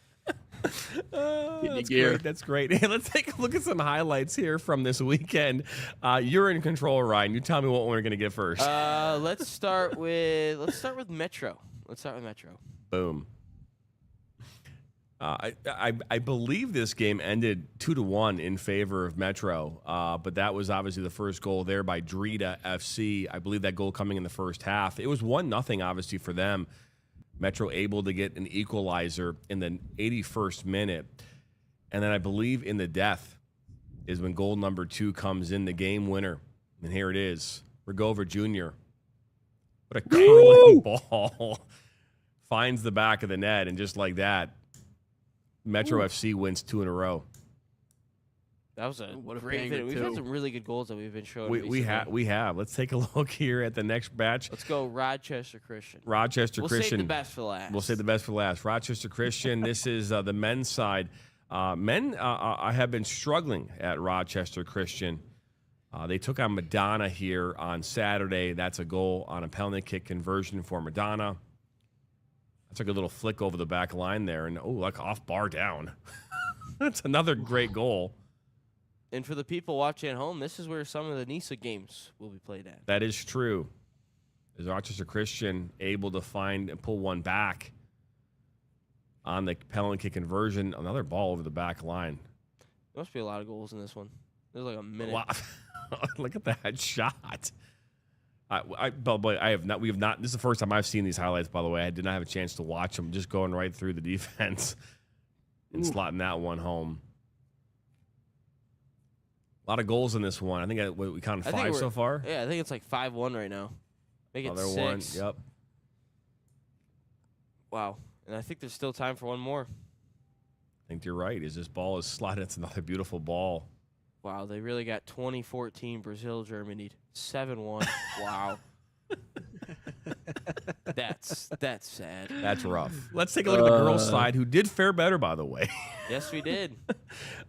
That's great. That's great. Hey, let's take a look at some highlights here from this weekend. You're in control, Ryan. You tell me what we're gonna get first. Let's start with Metro. Boom. I believe this game ended 2-1 in favor of Metro, but that was obviously the first goal there by Drita FC. I believe that goal coming in the first half. It was 1-0 obviously for them. Metro able to get an equalizer in the 81st minute. And then I believe in the death is when goal number 2 comes in, the game winner. And here it is. Rigover Jr. What a curling ball. Finds the back of the net, and just like that, Metro FC wins 2 in a row. That was a great video. We've had some really good goals that we've been showing. We have. Let's take a look here at the next batch. Let's go Rochester Christian. We'll save the best for last. We'll save the best for last. Rochester Christian. This is the men's side. I have been struggling at Rochester Christian. They took on Madonna here on Saturday. That's a goal on a penalty kick conversion for Madonna. That's like a little flick over the back line there, and like off bar down. That's another great goal. And for the people watching at home, this is where some of the NISA games will be played at. That is true. Is Rochester Christian able to find and pull one back on the penalty kick conversion? Another ball over the back line. There must be a lot of goals in this one. There's like a minute. Wow. Look at that shot. I have not. We have not. This is the first time I've seen these highlights. By the way, I did not have a chance to watch them. Just going right through the defense and slotting that one home. A lot of goals in this one. I think we counted 5 so far. Yeah, I think it's like 5-1 right now. Make it 6. One. Yep. Wow. And I think there's still time for one more. I think you're right. As this ball is slotted, it's another beautiful ball. Wow, they really got 2014 Brazil Germany 7-1. Wow. That's sad. That's rough. Let's take a look at the girls' side, who did fare better, by the way. Yes, we did.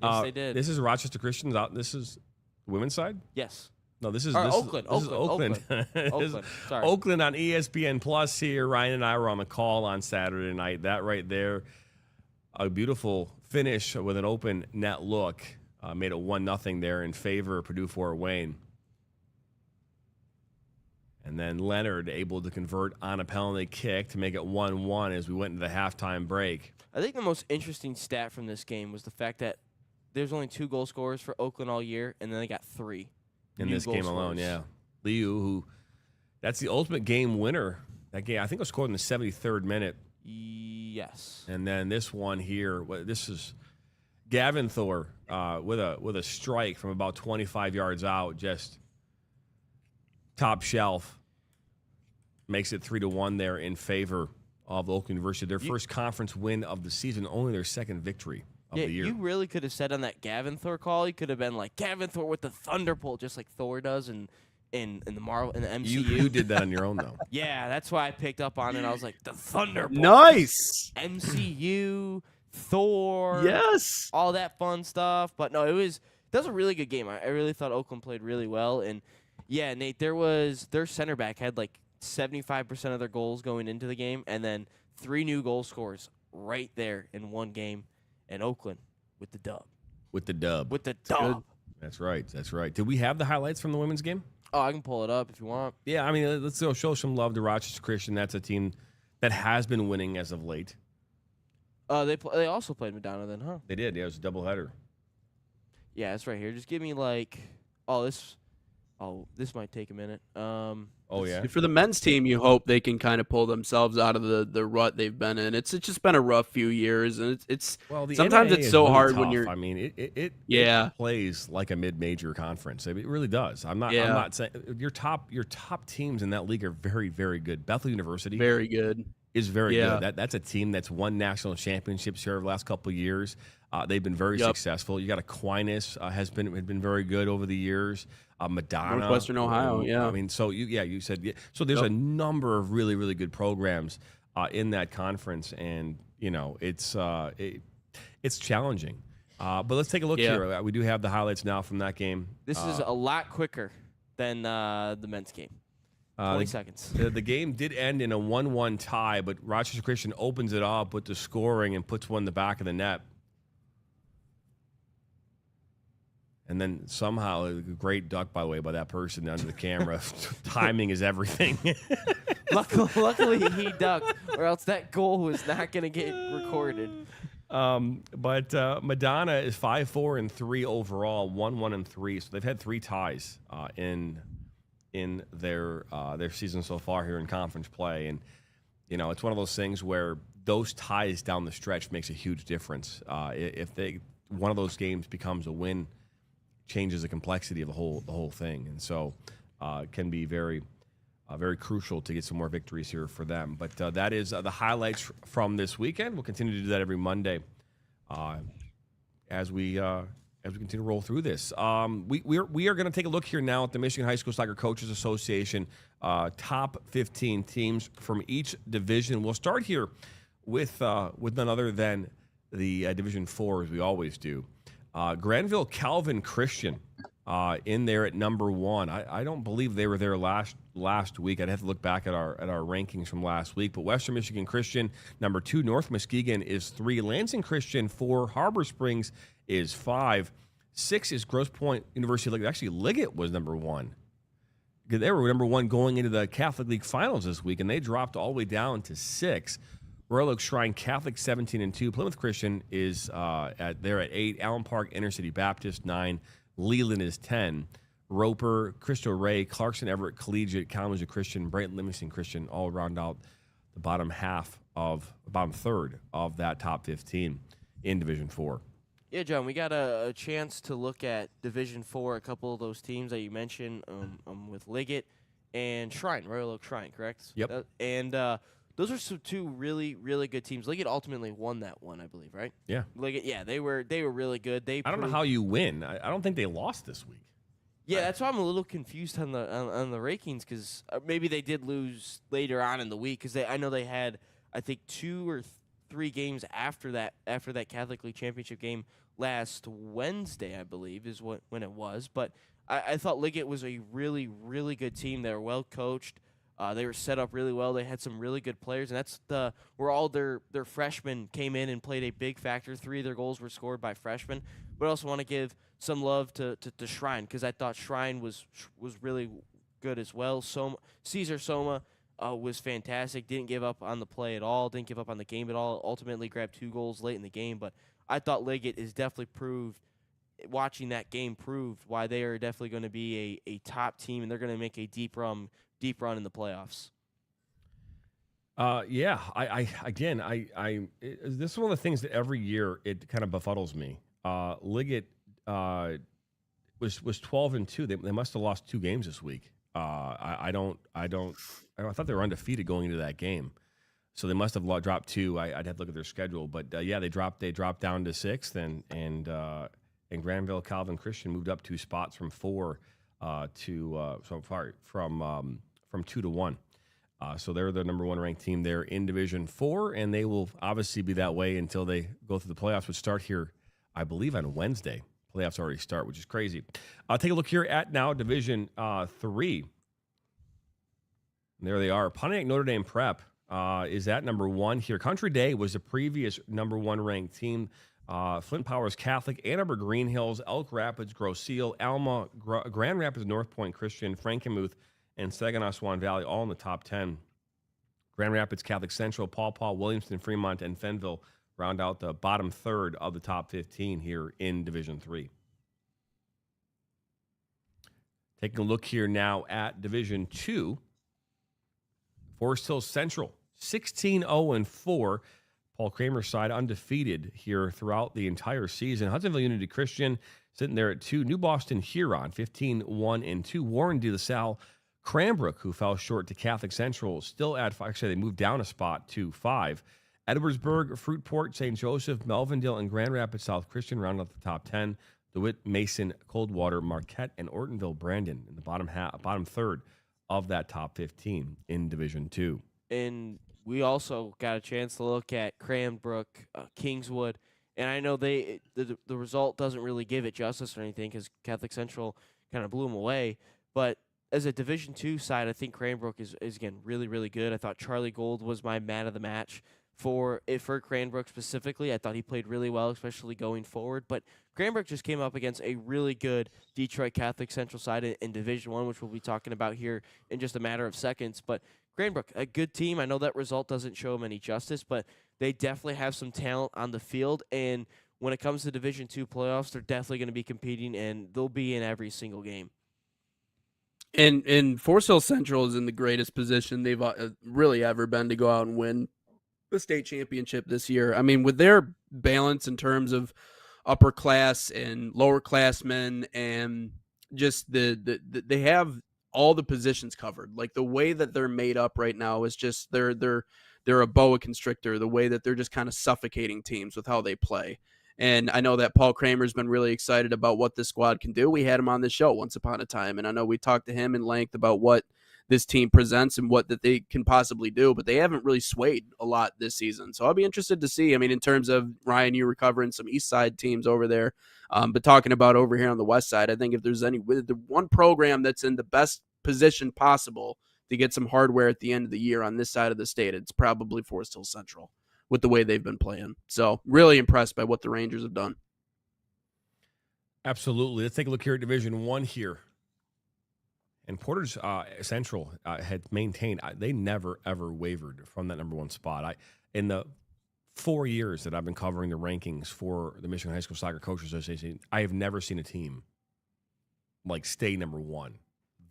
Yes, they did. This is Rochester Christian's out. This is the women's side? Yes. No, this is Oakland. This is Oakland. Oakland. Sorry. Oakland on ESPN Plus here. Ryan and I were on the call on Saturday night. That right there, a beautiful finish with an open net look, made it 1-0 there in favor of Purdue Fort Wayne. And then Leonard able to convert on a penalty kick to make it 1-1 as we went into the halftime break. I think the most interesting stat from this game was the fact that there's only 2 goal scorers for Oakland all year, and then they got 3 in new this goal game alone. scorers. Yeah, Liu, who that's the ultimate game winner. That game, I think, was scored in the 73rd minute, Yes. and then this one here. This is Gavin Thor with a strike from about 25 yards out, just top shelf. Makes it 3-1 there in favor of Oakland University. Their first conference win of the season, only their second victory of Yeah, the year. you really could have said on that Gavin Thor call, you could have been like Gavin Thor with the Thunderbolt, just like Thor does in the Marvel in the MCU. You did that on your own though. Yeah, that's why I picked up on it. I was like, the Thunderbolt. Nice. MCU, Thor. Yes. All that fun stuff. But no, that was a really good game. I really thought Oakland played really well. And yeah, Nate, their center back had like 75% of their goals going into the game, and then 3 new goal scorers right there in one game, and Oakland with the dub. With the dub. With the dub. That's right. That's right. Did we have the highlights from the women's game? Oh, I can pull it up if you want. Yeah, I mean, let's go show some love to Rochester Christian. That's a team that has been winning as of late. They also played Madonna then, huh? They did. Yeah, it was a doubleheader. Yeah, it's right here. Just give me like, this might take a minute. Oh, yeah? For the men's team, you hope they can kind of pull themselves out of the rut they've been in. It's just been a rough few years, and it's Well, the sometimes NAIA it's is so really hard tough. when you're. I mean, it Yeah. plays like a mid-major conference. I mean, it really does. I'm not saying your top teams in that league are very, very good. Bethel University Very good. is very Yeah. good. That's a team that's won national championships here over the last couple of years. They've been very successful. You got Aquinas had been very good over the years. Madonna, Northwestern Ohio, yeah. I mean, so you said so. There's a number of really, really good programs in that conference, and it's challenging. But let's take a look here. We do have the highlights now from that game. This is a lot quicker than the men's game. 20 seconds. The game did end in a 1-1 tie, but Rochester Christian opens it up with the scoring and puts one in the back of the net. And then somehow, a great duck, by the way, by that person under the camera. Timing is everything. Luckily, he ducked, or else that goal was not going to get recorded. But Madonna is 5-4-3 overall, 1-1-3. So they've had 3 ties in their season so far here in conference play, and it's one of those things where those ties down the stretch makes a huge difference. If one of those games becomes a win, changes the complexity of the whole thing, and so it can be very crucial to get some more victories here for them. But that is the highlights from this weekend. We'll continue to do that every Monday as we continue to roll through this. We are going to take a look here now at the Michigan High School Soccer Coaches Association top 15 teams from each division. We'll start here with none other than the Division 4, as we always do. Granville Calvin Christian in there at number 1. I don't believe they were there last week. I'd have to look back at our rankings from last week. But Western Michigan Christian, number 2. North Muskegon is 3. Lansing Christian, 4. Harbor Springs is 5. 6 is Grosse Pointe University Liggett. Actually, Liggett was number 1. They were number 1 going into the Catholic League Finals this week, and they dropped all the way down to 6. Royal Oak Shrine Catholic 17-2. Plymouth Christian is at 8. Allen Park Intercity Baptist 9. Leland is 10. Roper, Cristo Rey, Clarkson Everett Collegiate, Kalamazoo Christian, Brighton Livingston Christian all round out the bottom third of that top 15 in Division 4. Yeah, John, we got a chance to look at Division 4, a couple of those teams that you mentioned with Liggett and Shrine, Royal Oak Shrine, correct? Yep. Those are some 2 really, really good teams. Liggett ultimately won that one, I believe, right? Yeah. Liggett, yeah, they were really good. I don't know how you win. I don't think they lost this week. Yeah, that's why I'm a little confused on the rankings, because maybe they did lose later on in the week, because I know they had, I think, 2 or 3 games after that Catholic League Championship game last Wednesday, I believe, is when it was. But I thought Liggett was a really, really good team. They were well coached. They were set up really well. They had some really good players, and that's where all their freshmen came in and played a big factor. 3 of their goals were scored by freshmen. But I also want to give some love to Shrine, because I thought Shrine was really good as well. Caesar Soma was fantastic. Didn't give up on the play at all. Didn't give up on the game at all. Ultimately grabbed 2 goals late in the game. But I thought Liggett is definitely proved watching that game proved why they are definitely going to be a top team, and they're going to make a deep run in the playoffs. Yeah, this is one of the things that every year it kind of befuddles me. Liggett was 12-2. They must have lost 2 games this week. I thought they were undefeated going into that game, so they must have dropped 2. I'd have to look at their schedule, but yeah, they dropped down to 6th, and Granville Calvin Christian moved up 2 spots from 4 from 2 to 1. So they're the number 1 ranked team there in Division 4, and they will obviously be that way until they go through the playoffs, which start here, I believe, on Wednesday. Playoffs already start, which is crazy. Take a look here at now Division 3. There they are. Pontiac Notre Dame Prep is at number 1 here. Country Day was the previous number 1 ranked team. Flint Powers Catholic, Ann Arbor Green Hills, Elk Rapids, Grosse Ile, Alma, Grand Rapids, North Point Christian, Frankenmuth, and Saginaw Swan Valley all in the top 10. Grand Rapids Catholic Central, Paw Paw, Williamston, Fremont, and Fenville round out the bottom third of the top 15 here in Division 3. Taking a look here now at Division 2. Forest Hills Central, 16-0-4. Paul Kramer's side undefeated here throughout the entire season. Hudsonville Unity Christian sitting there at 2. New Boston Huron, 15-1-2. Warren de La Salle, Cranbrook, who fell short to Catholic Central, still at 5. Actually, they moved down a spot to 5. Edwardsburg, Fruitport, St. Joseph, Melvindale, and Grand Rapids South Christian round out the top 10. DeWitt, Mason, Coldwater, Marquette, and Ortonville, Brandon in the bottom third of that top 15 in Division 2. And we also got a chance to look at Cranbrook, Kingswood, and I know the result doesn't really give it justice or anything because Catholic Central kind of blew them away. But as a Division 2 side, I think Cranbrook is again really, really good. I thought Charlie Gold was my man of the match for Cranbrook specifically. I thought he played really well, especially going forward. But Cranbrook just came up against a really good Detroit Catholic Central side in Division 1, which we'll be talking about here in just a matter of seconds. But Cranbrook, a good team. I know that result doesn't show them any justice, but they definitely have some talent on the field. And when it comes to Division 2 playoffs, they're definitely going to be competing, and they'll be in every single game. And Forest Hill Central is in the greatest position they've really ever been to go out and win the state championship this year. I mean, with their balance in terms of upper class and lower classmen, and just they have all the positions covered. Like the way that they're made up right now is just they're a boa constrictor. The way that they're just kind of suffocating teams with how they play. And I know that Paul Kramer's been really excited about what this squad can do. We had him on the show once upon a time, and I know we talked to him in length about what this team presents and what that they can possibly do, but they haven't really swayed a lot this season. So I'll be interested to see. I mean, in terms of, Ryan, you were covering some East Side teams over there, but talking about over here on the West Side, I think if there's the one program that's in the best position possible to get some hardware at the end of the year on this side of the state, it's probably Forest Hill Central with the way they've been playing. So really impressed by what the Rangers have done. Absolutely. Let's take a look here at Division 1 here. And Porter's Central had maintained, they never, ever wavered from that number 1 spot. In the 4 years that I've been covering the rankings for the Michigan High School Soccer Coaches Association, I have never seen a team stay number 1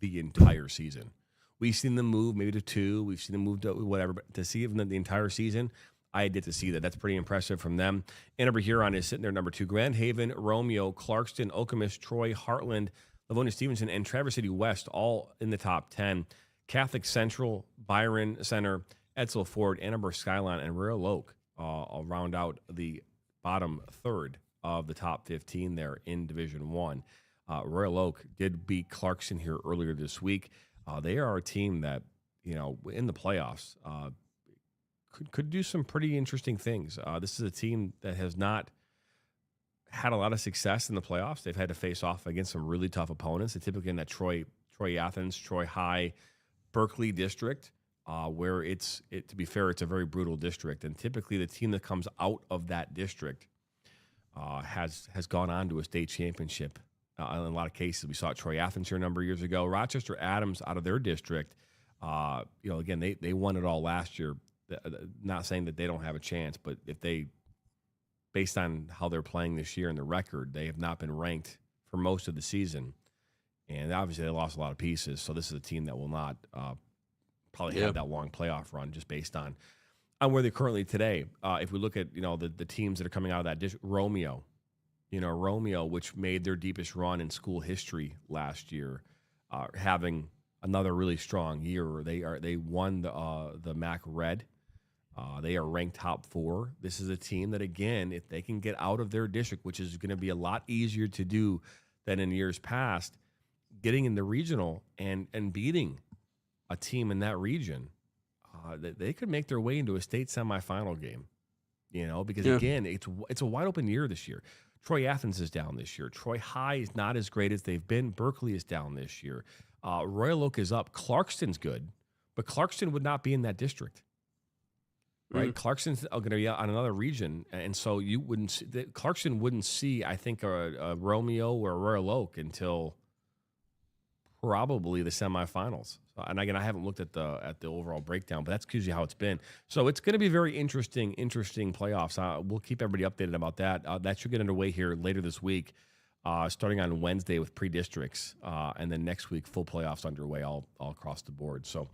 the entire season. We've seen them move maybe to 2. We've seen them move to whatever, but to see them the entire season, I did to see that. That's pretty impressive from them. Ann Arbor Huron is sitting there number 2. Grand Haven, Romeo, Clarkston, Okemos, Troy, Heartland, Livonia Stevenson, and Traverse City West all in the top 10. Catholic Central, Byron Center, Edsel Ford, Ann Arbor Skyline, and Royal Oak all round out the bottom third of the top 15 there in Division 1. Royal Oak did beat Clarkson here earlier this week. They are a team that, in the playoffs, could do some pretty interesting things. This is a team that has not had a lot of success in the playoffs. They've had to face off against some really tough opponents. They're typically in that Troy Athens, Troy High, Berkeley district, where to be fair, it's a very brutal district. And typically the team that comes out of that district has gone on to a state championship. In a lot of cases, we saw Troy Athens here a number of years ago. Rochester Adams out of their district, again, they won it all last year. Not saying that they don't have a chance, but if they based on how they're playing this year and the record, they have not been ranked for most of the season. And obviously they lost a lot of pieces. So this is a team that will not probably have that long playoff run just based on where they're currently today. If we look at, the teams that are coming out of that Romeo, which made their deepest run in school history last year, having another really strong year. They won the MAC Red. They are ranked top 4. This is a team that, again, if they can get out of their district, which is going to be a lot easier to do than in years past, getting in the regional and beating a team in that region, they could make their way into a state semifinal game. Because again, it's a wide open year this year. Troy Athens is down this year. Troy High is not as great as they've been. Berkeley is down this year. Royal Oak is up. Clarkston's good, but Clarkston would not be in that district, right? Clarkston's going to be on another region, and so Clarkston wouldn't see, I think, a Romeo or a Royal Oak until probably the semifinals. And again, I haven't looked at the overall breakdown, but that's usually how it's been. So it's going to be very interesting playoffs. We'll keep everybody updated about that. That should get underway here later this week, starting on Wednesday with pre-districts, and then next week full playoffs underway all across the board. So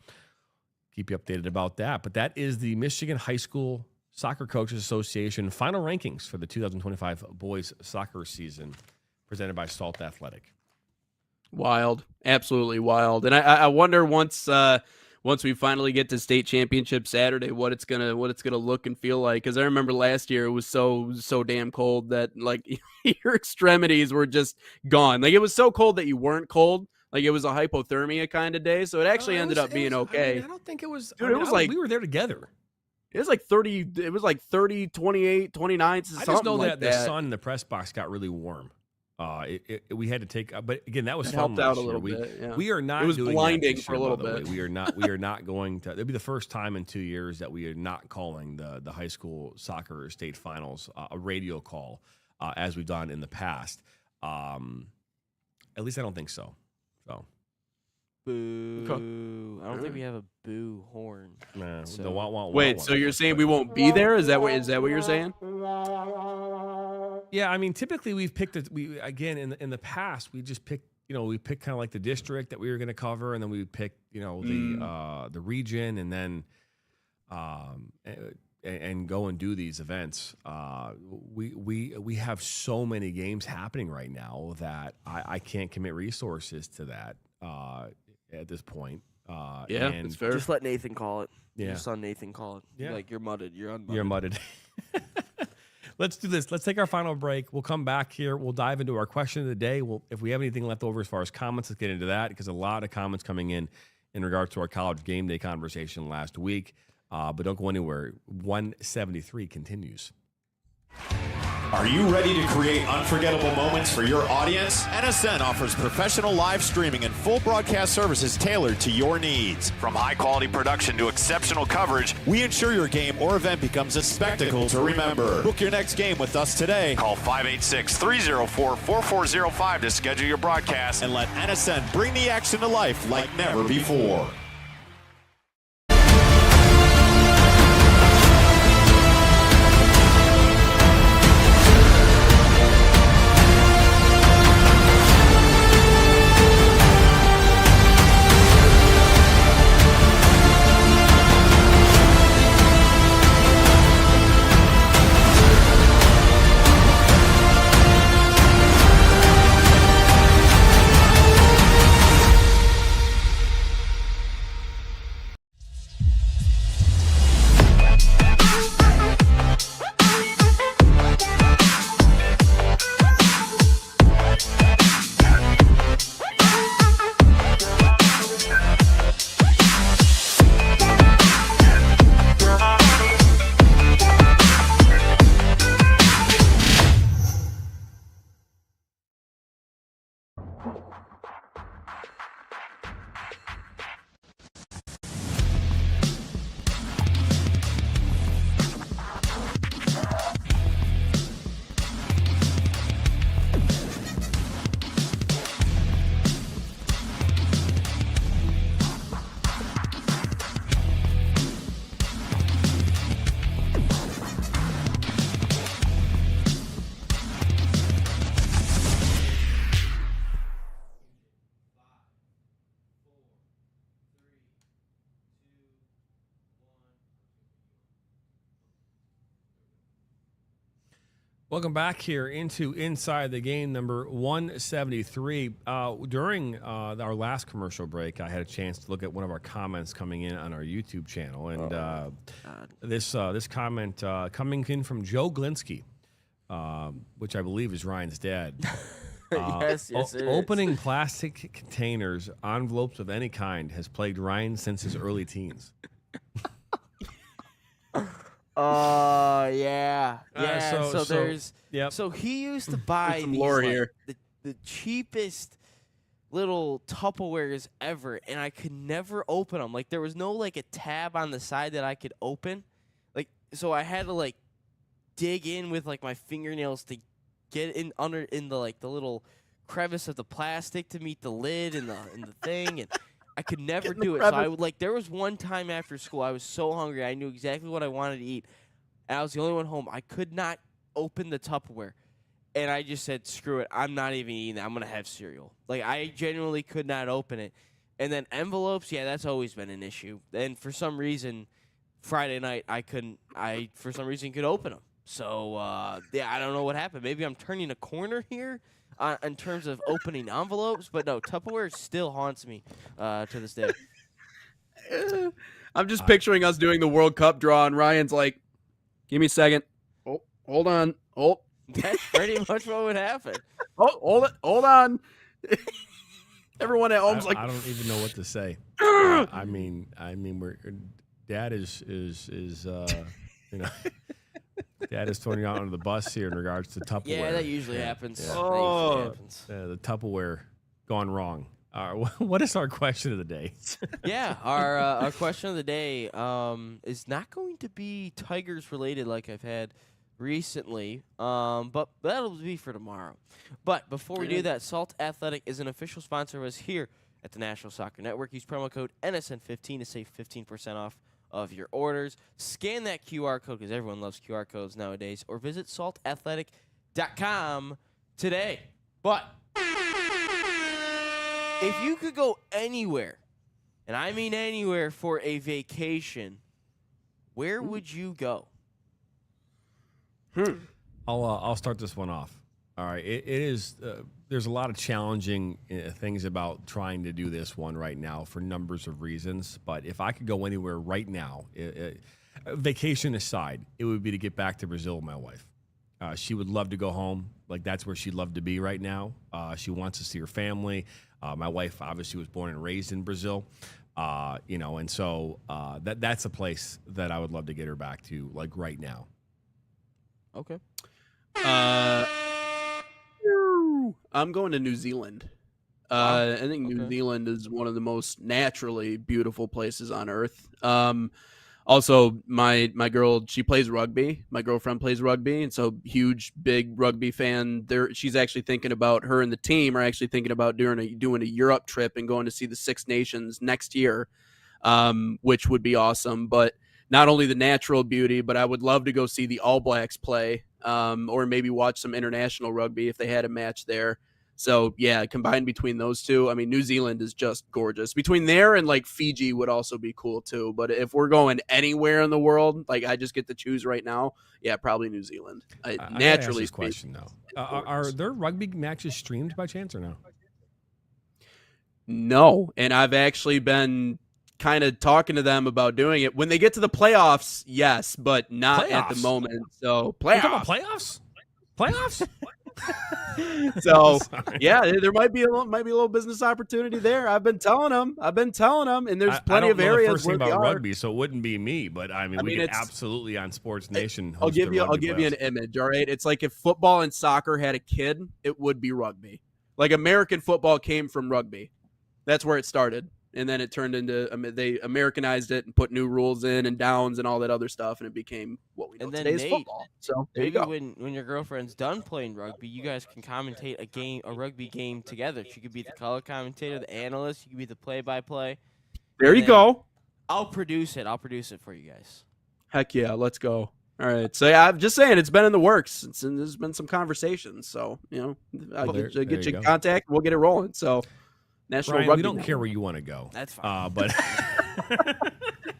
keep you updated about that. But that is the Michigan High School Soccer Coaches Association final rankings for the 2025 boys soccer season, presented by Salt Athletic. Wild, absolutely wild. And I wonder once we finally get to state championship Saturday, what it's gonna look and feel like. Because I remember last year it was so damn cold that like your extremities were just gone. Like it was so cold that you weren't cold. Like it was a hypothermia kind of day. So it actually ended up being okay. I don't think it was. Dude, it was like we were there together. It was like 30. It was like 30, 28, 29. I just know that the sun in the press box got really warm. We had to take, but again, that was it fun helped out a year. little bit. Yeah. We are not. It was doing blinding that for a little bit. We are not. We are not going to. It'll be the first time in 2 years that we are not calling the high school soccer state finals a radio call, as we've done in the past. At least I don't think so. So. Boo. Okay. I don't think we have a boo horn. Nah, So- the wah. Wait, so you're saying we won't be there? Is that what you're saying? Yeah, I mean, typically we've picked it. We again in the past we just picked. We picked kind of like the district that we were going to cover, and then we picked the region, and then and go and do these events. We have so many games happening right now that I can't commit resources to that at this point. Yeah, and it's fair. Just let Nathan call it. Yeah. Your son Nathan call it. Yeah. Like you're mudded. You're unmudded. You're mudded. Let's do this. Let's take our final break. We'll come back here. We'll dive into our question of the day. If we have anything left over as far as comments, let's get into that because a lot of comments coming in regards to our college game day conversation last week. But don't go anywhere. 173 continues. Are you ready to create unforgettable moments for your audience? NSN offers professional live streaming and full broadcast services tailored to your needs. From high-quality production to exceptional coverage, We ensure your game or event becomes a spectacle to remember. Book your next game with us today call 586-304-4405 to schedule your broadcast. and let NSN bring the action to life like never before. Welcome back here into Inside the Game number 173. During our last commercial break, I had a chance to look at one of our comments coming in on our YouTube channel, and this comment coming in from Joe Glinsky, which I believe is Ryan's dad. Yes, it is. Opening plastic containers, envelopes of any kind, has plagued Ryan since his early teens. Yeah. So there's yep. So he used to buy some these, lore like, here. the cheapest little Tupperwares ever, and I could never open them. Like, there was no like a tab on the side that I could open. Like, so I had to like dig in with like my fingernails to get in the little crevice of the plastic to meet the lid and the thing, and I could never do it. So I would there was one time after school I was so hungry I knew exactly what I wanted to eat, and I was the only one home. I could not open the Tupperware, and I just said, screw it, I'm not even eating that. I'm gonna have cereal. Like, I genuinely could not open it. And then envelopes, yeah, that's always been an issue. And for some reason, Friday night I for some reason could open them. So yeah, I don't know what happened. Maybe I'm turning a corner here in terms of opening envelopes, but no, Tupperware still haunts me to this day. I'm just picturing us doing the World Cup draw, and Ryan's like, "Give me a second. Oh, hold on. Oh, That's pretty much what would happen. oh, hold on." Everyone at home's like, I don't even know what to say. I mean, Dad is Dad is throwing you out on the bus here in regards to Tupperware. Yeah, that usually happens. Yeah. That usually happens. The Tupperware gone wrong. What is our question of the day? Yeah, our question of the day is not going to be Tigers related like I've had recently, but that'll be for tomorrow. But before we do that, Salt Athletic is an official sponsor of us here at the National Soccer Network. Use promo code NSN15 to save 15% off of your orders. Scan that QR code because everyone loves QR codes nowadays, or visit saltathletic.com today. But if you could go anywhere, and I mean anywhere, for a vacation, where would you go? I'll start this one off. All right, it is. There's a lot of challenging things about trying to do this one right now for numbers of reasons. But if I could go anywhere right now, vacation aside, it would be to get back to Brazil with my wife. She would love to go home. Like, that's where she'd love to be right now. She wants to see her family. My wife obviously was born and raised in Brazil. And so that's a place that I would love to get her back to, like, right now. Okay. I'm going to New Zealand. I think New Zealand is one of the most naturally beautiful places on earth. Also, my girl, she plays rugby. My girlfriend plays rugby, and so huge, big rugby fan. She's actually thinking about, her and the team are actually thinking about doing a Europe trip and going to see the Six Nations next year, which would be awesome. But not only the natural beauty, but I would love to go see the All Blacks play, or maybe watch some international rugby if they had a match there. So, yeah, combined between those two, I mean, New Zealand is just gorgeous. Between there and, like, Fiji would also be cool, too. But if we're going anywhere in the world, like, I just get to choose right now, yeah, probably New Zealand. Naturally. This question, though. Are there rugby matches streamed by chance or no? No, and I've actually been kind of talking to them about doing it. When they get to the playoffs, yes, but not at the moment. So, Playoffs? So yeah, there might be a little business opportunity there. I've been telling them, and there's plenty of areas the first where thing they about are. rugby, so it wouldn't be me. But I mean we could absolutely on Sports Nation. I'll give you an image. All right, it's like if football and soccer had a kid, it would be rugby. Like American football came from rugby. That's where it started. And then it turned into, they Americanized it and put new rules in and downs and all that other stuff, and it became what we know today as football. So there you go. When your girlfriend's done playing rugby, you guys can commentate a rugby game together. She could be the color commentator, the analyst. You could be the play-by-play. There you go. I'll produce it. I'll produce it for you guys. Heck yeah, let's go. All right. So yeah, I'm just saying it's been in the works. There's been some conversations. So, I'll get you in contact. We'll get it rolling. So. National Ryan, Rugby. We don't care where you want to go. That's fine. But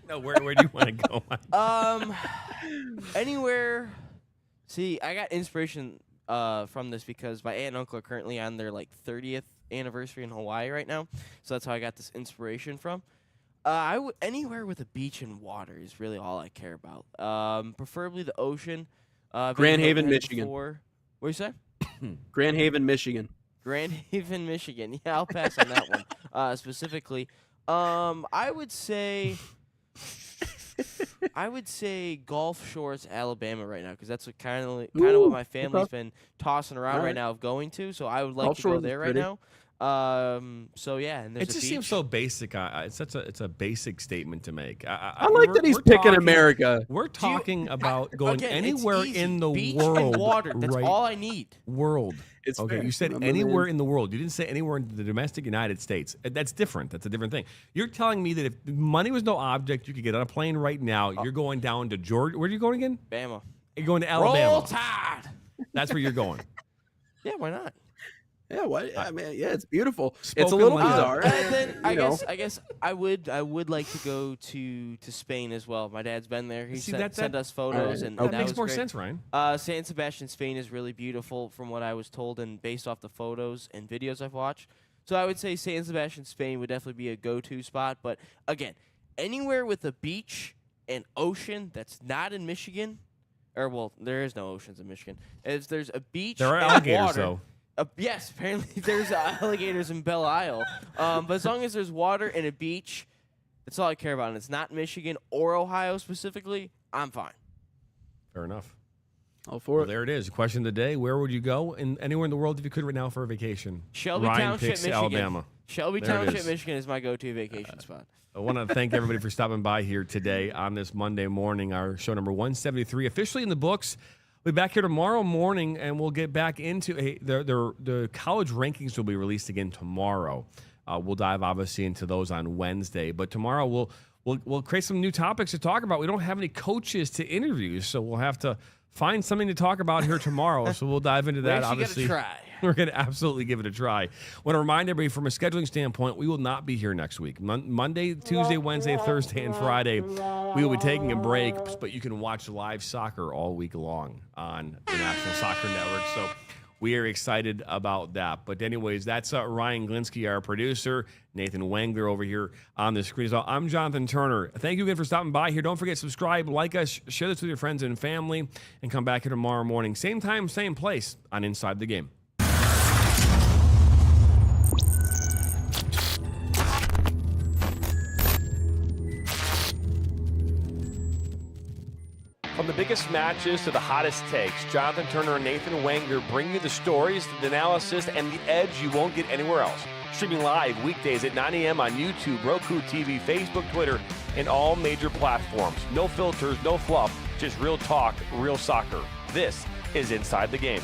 no, where do you want to go? Anywhere See, I got inspiration from this because my aunt and uncle are currently on their 30th anniversary in Hawaii right now, so that's how I got this inspiration from. Anywhere with a beach and water is really all I care about. Preferably the ocean. Grand Haven, Michigan. What do you say? Grand Haven, Michigan. Grand Haven, Michigan. Yeah, I'll pass on that one specifically. I would say Gulf Shores, Alabama right now because that's kind of what my family's been tossing around right now of going to. So I would like to go there right now. So yeah, and there's It just seems so basic. It's a basic statement to make. I like that he's picking America. We're talking about going again, anywhere it's in the beach world. and water. That's right? all I need. World. It's okay. fair. You said anywhere in the world. You didn't say anywhere in the domestic United States. That's different. That's a different thing. You're telling me that if money was no object, you could get on a plane right now. You're going down to Georgia. Where are you going again? Bama. You're going to Alabama. Roll Tide. That's where you're going. Yeah, why not? Yeah, what? I mean, yeah, it's beautiful. It's Spoken a little like- bizarre. And then I you know. guess I would like to go to Spain as well. My dad's been there. He See, sent us photos, and That that makes was more great. sense, Ryan. San Sebastian, Spain is really beautiful from what I was told and based off the photos and videos I've watched. So I would say San Sebastian, Spain would definitely be a go-to spot. But again, anywhere with a beach and ocean that's not in Michigan, or well, there is no oceans in Michigan. There's a beach. There are and alligators, water. though. Yes, apparently there's alligators in Belle Isle. But as long as there's water and a beach, that's all I care about. And it's not Michigan or Ohio specifically, I'm fine. Fair enough. All for Well, it. there it is. Question of the day: where would you go anywhere in the world if you could right now for a vacation? Shelby Ryan Township, picks Michigan. Alabama. Shelby There it Township, is. Michigan is my go-to vacation spot. I want to thank everybody for stopping by here today on this Monday morning. Our show number 173 officially in the books. We'll be back here tomorrow morning, and we'll get back into the college rankings will be released again tomorrow. We'll dive obviously into those on Wednesday, but tomorrow we'll create some new topics to talk about. We don't have any coaches to interview, so we'll have to find something to talk about here tomorrow. So we'll dive into that. We actually Obviously, gotta try. we're going to absolutely give it a try. Want to remind everybody from a scheduling standpoint, we will not be here next week. Monday, Tuesday, Wednesday, Thursday, and Friday, we will be taking a break, but you can watch live soccer all week long on the National Soccer Network. So we are excited about that. But anyways, that's Ryan Glinsky, our producer, Nathan Wengler over here on the screen. So I'm Jonathan Turner. Thank you again for stopping by here. Don't forget, subscribe, like us, share this with your friends and family, and come back here tomorrow morning. Same time, same place on Inside the Game. From the biggest matches to the hottest takes, Jonathan Turner and Nathan Wengler bring you the stories, the analysis, and the edge you won't get anywhere else. Streaming live weekdays at 9 a.m. on YouTube, Roku TV, Facebook, Twitter, and all major platforms. No filters, no fluff, just real talk, real soccer. This is Inside the Game.